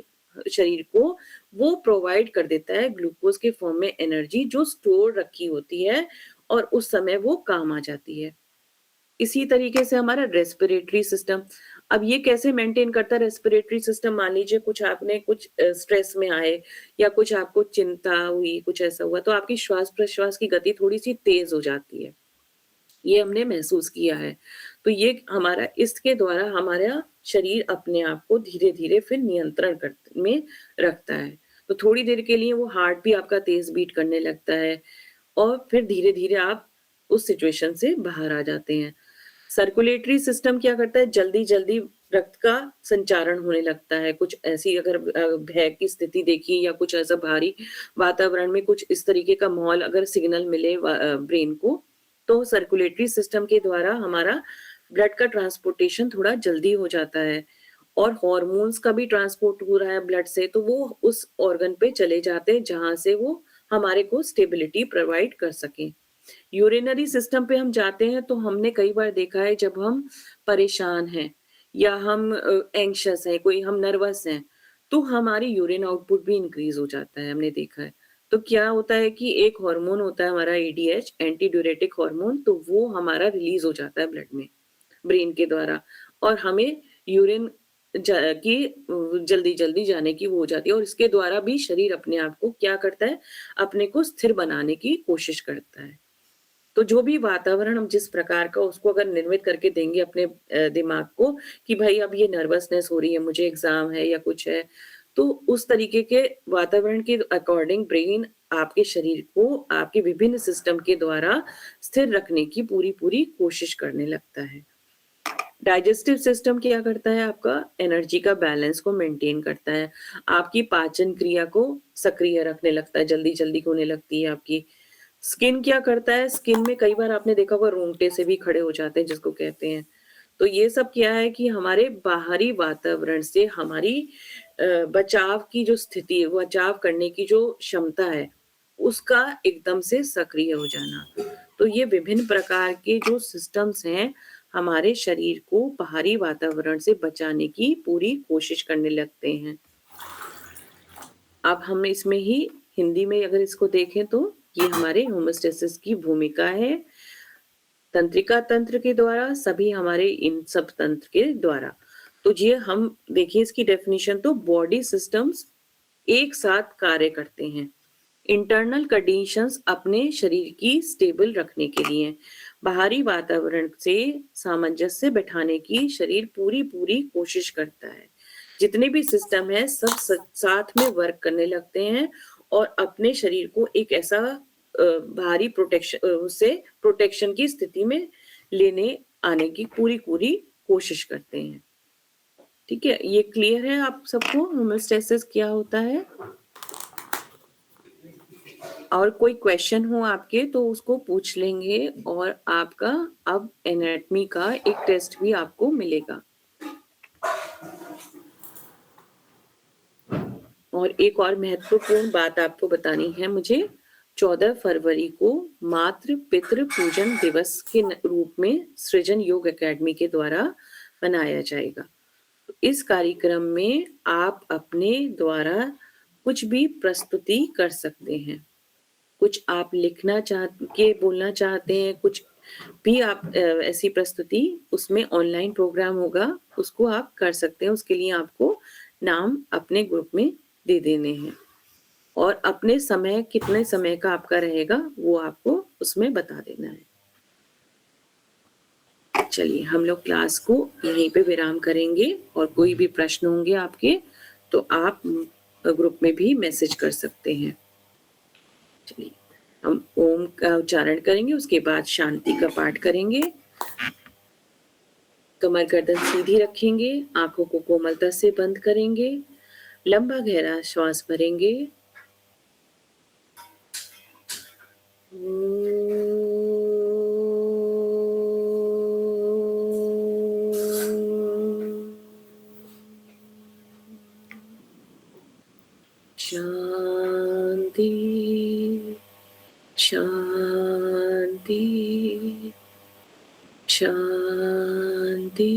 शरीर को वो प्रोवाइड कर देता है ग्लूकोज के फॉर्म में एनर्जी जो स्टोर रखी होती है और उस समय वो काम आ जाती है। इसी तरीके से हमारा रेस्पिरेटरी सिस्टम, अब ये कैसे मेंटेन करता है रेस्पिरेटरी सिस्टम? मान लीजिए कुछ आपने कुछ स्ट्रेस में आए या कुछ आपको चिंता हुई, कुछ ऐसा हुआ, तो आपकी श्वास-प्रश्वास की गति थोड़ी-सी तेज़ हो जाती है। ये हमने महसूस किया है। तो ये हमारा इसके द्वारा हमारा शरीर अपने आप को धीरे-धीरे फिर नियंत्रण में रखता है। तो थोड़ी देर के लिए वो हार्ट भी आपका तेज़ बीट करने लगता है और फिर धीरे-धीरे आप उस सिचुएशन से बाहर आ जाते हैं। सर्कुलेटरी सिस्टम क्या करता है? जल्दी-जल्दी रक्त का संचारण होने लगता है। कुछ ऐसी अगर भय की स्थिति देखी या कुछ ऐसा भारी वातावरण में कुछ इस तरीके का माहौल अगर सिग्नल मिले ब्रेन को, तो सर्कुलेटरी सिस्टम के द्वारा हमारा ब्लड का ट्रांसपोर्टेशन थोड़ा जल्दी हो जाता है और हॉर्मोन्स का भी ट्रांसपोर्ट हो रहा है ब्लड से, तो वो उस ऑर्गन पे चले जाते हैं, जहाँ से वो हमारे को स्टेबिलिटी प्रोवाइड कर सकें। यूरिनरी सिस्टम पे हम जाते हैं तो हमने कई बार देखा है जब हम परेशान हैं या हम एंग्शियस हैं, कोई हम नर्वस हैं, तो हमारी यूरिन आउटपुट भी इंक्रीज़ हो जाता है, हमने देखा है। तो क्या होता है कि एक हार्मोन होता है हमारा एडीएच, एंटी डाययूरेटिक हार्मोन, तो वो हमारा रिलीज़ हो जाता है ब्लड में, ब्रेन के द्वारा और हमें यूरिन की जल्दी-जल्दी जाने की वो हो जाती है और इसके द्वारा भी शरीर अपने आप को क्या करता है, अपने को स्थिर बनाने की कोशिश करता है। तो जो भी वातावरण हम जिस प्रकार का उसको अगर निर्मित करके देंगे अपने दिमाग को कि भाई अब ये नर्वसनेस हो रही है, मुझे एग्ज़ाम है या कुछ है, तो उस तरीके के वातावरण के अकॉर्डिंग ब्रेन आपके शरीर को आपके विभिन्न सिस्टम के द्वारा स्थिर रखने की पूरी-पूरी कोशिश करने लगता है। डाइजेस्टिव सिस्टम क्या करता है आपका? एनर्जी का बैलेंस को मेंटेन करता है। आपकी पाचन क्रिया को सक्रिय रखने लगता है, जल्दी-जल्दी होने लगती है आपकी। स्किन क्या करता है? स्किन में कई बार आपने देखा होगा रोंगटे से भी खड़े हो जाते हैं जिसको कहते हैं। तो ये सब क्या है कि हमारे बाहरी वातावरण से हमारी बचाव की जो स्थिति है, बचाव करने की जो क्षमता है, उसका एकदम से सक्रिय हो जाना। तो ये विभिन्न प्रकार के जो सिस्टम्स हैं, हमारे शरीर को बाहरी वातावरण से बचाने की पूरी कोशिश करने लगते हैं। अब हम इसमें ही हिंदी में अगर इसको देखें तो ये हमारे होमोस्टेसिस की भूमिका है। तंत्रिका तंत्र के द्वारा सभी हमारे इन सब तंत्र के द्वारा। तो ये हम देखिए इसकी डेफिनिशन तो बॉडी सिस्टम्स एक साथ कार्य करते हैं। इंटरनल कंडीशंस अपने शरीर की स्टेबल रखने के लिए बाहरी वातावरण से सामंजस्य बैठाने की शरीर पूरी कोशिश करता है। जितने भी सिस्टम है सब साथ में वर्क करने लगते हैं और अपने शरीर को एक ऐसा बाहरी प्रोटेक्शन की स्थिति में लेने आने की पूरी कोशिश करते हैं। ठीक है, ये क्लियर है आप सबको होमोस्टेसिस क्या होता है? और कोई क्वेश्चन हो आपके तो उसको पूछ लेंगे और आपका अब एनाटॉमी का एक टेस्ट भी आपको मिलेगा। और एक और महत्वपूर्ण बात आपको बतानी है मुझे, 14 फरवरी को मातृ पितृ पूजन दिवस के रूप में सृजन योग एकेडमी के द्वारा मनाया जाएगा। तो इस कार्यक्रम में आप अपने द्वारा कुछ भी प्रस्तुति कर सकते हैं। कुछ आप लिखना बोलना चाहते हैं, कुछ भी आप ऐसी प्रस्तुति उसमें ऑनलाइन प्रोग्राम होगा, उसको आप कर सकते हैं। उसके लिए आपको नाम अपने ग्रुप में दे देने हैं और अपने समय कितने समय का आपका रहेगा वो आपको उसमें बता देना है। चलिए हम लोग क्लास को यहीं पे विराम करेंगे और कोई भी प्रश्न होंगे आपके तो आप ग्रुप में भी मैसेज कर सकते हैं। चलिए हम ओम का उच्चारण करेंगे, उसके बाद शांति का पाठ करेंगे। कमर गर्दन सीधी रखेंगे, आंखों को कोमलता से बंद करेंगे, लंबा गहरा श्वास भरेंगे। शांति शांति शांति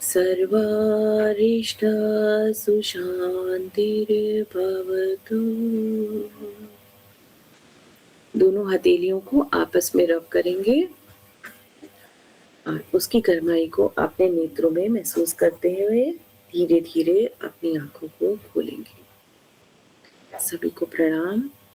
सर्वारिष्टासु शांतिर्भवतु। दोनों हथेलियों को आपस में रब करेंगे और उसकी गरमाई को अपने नेत्रों में महसूस करते हुए धीरे धीरे अपनी आंखों को खोलेंगे। सभी को प्रणाम।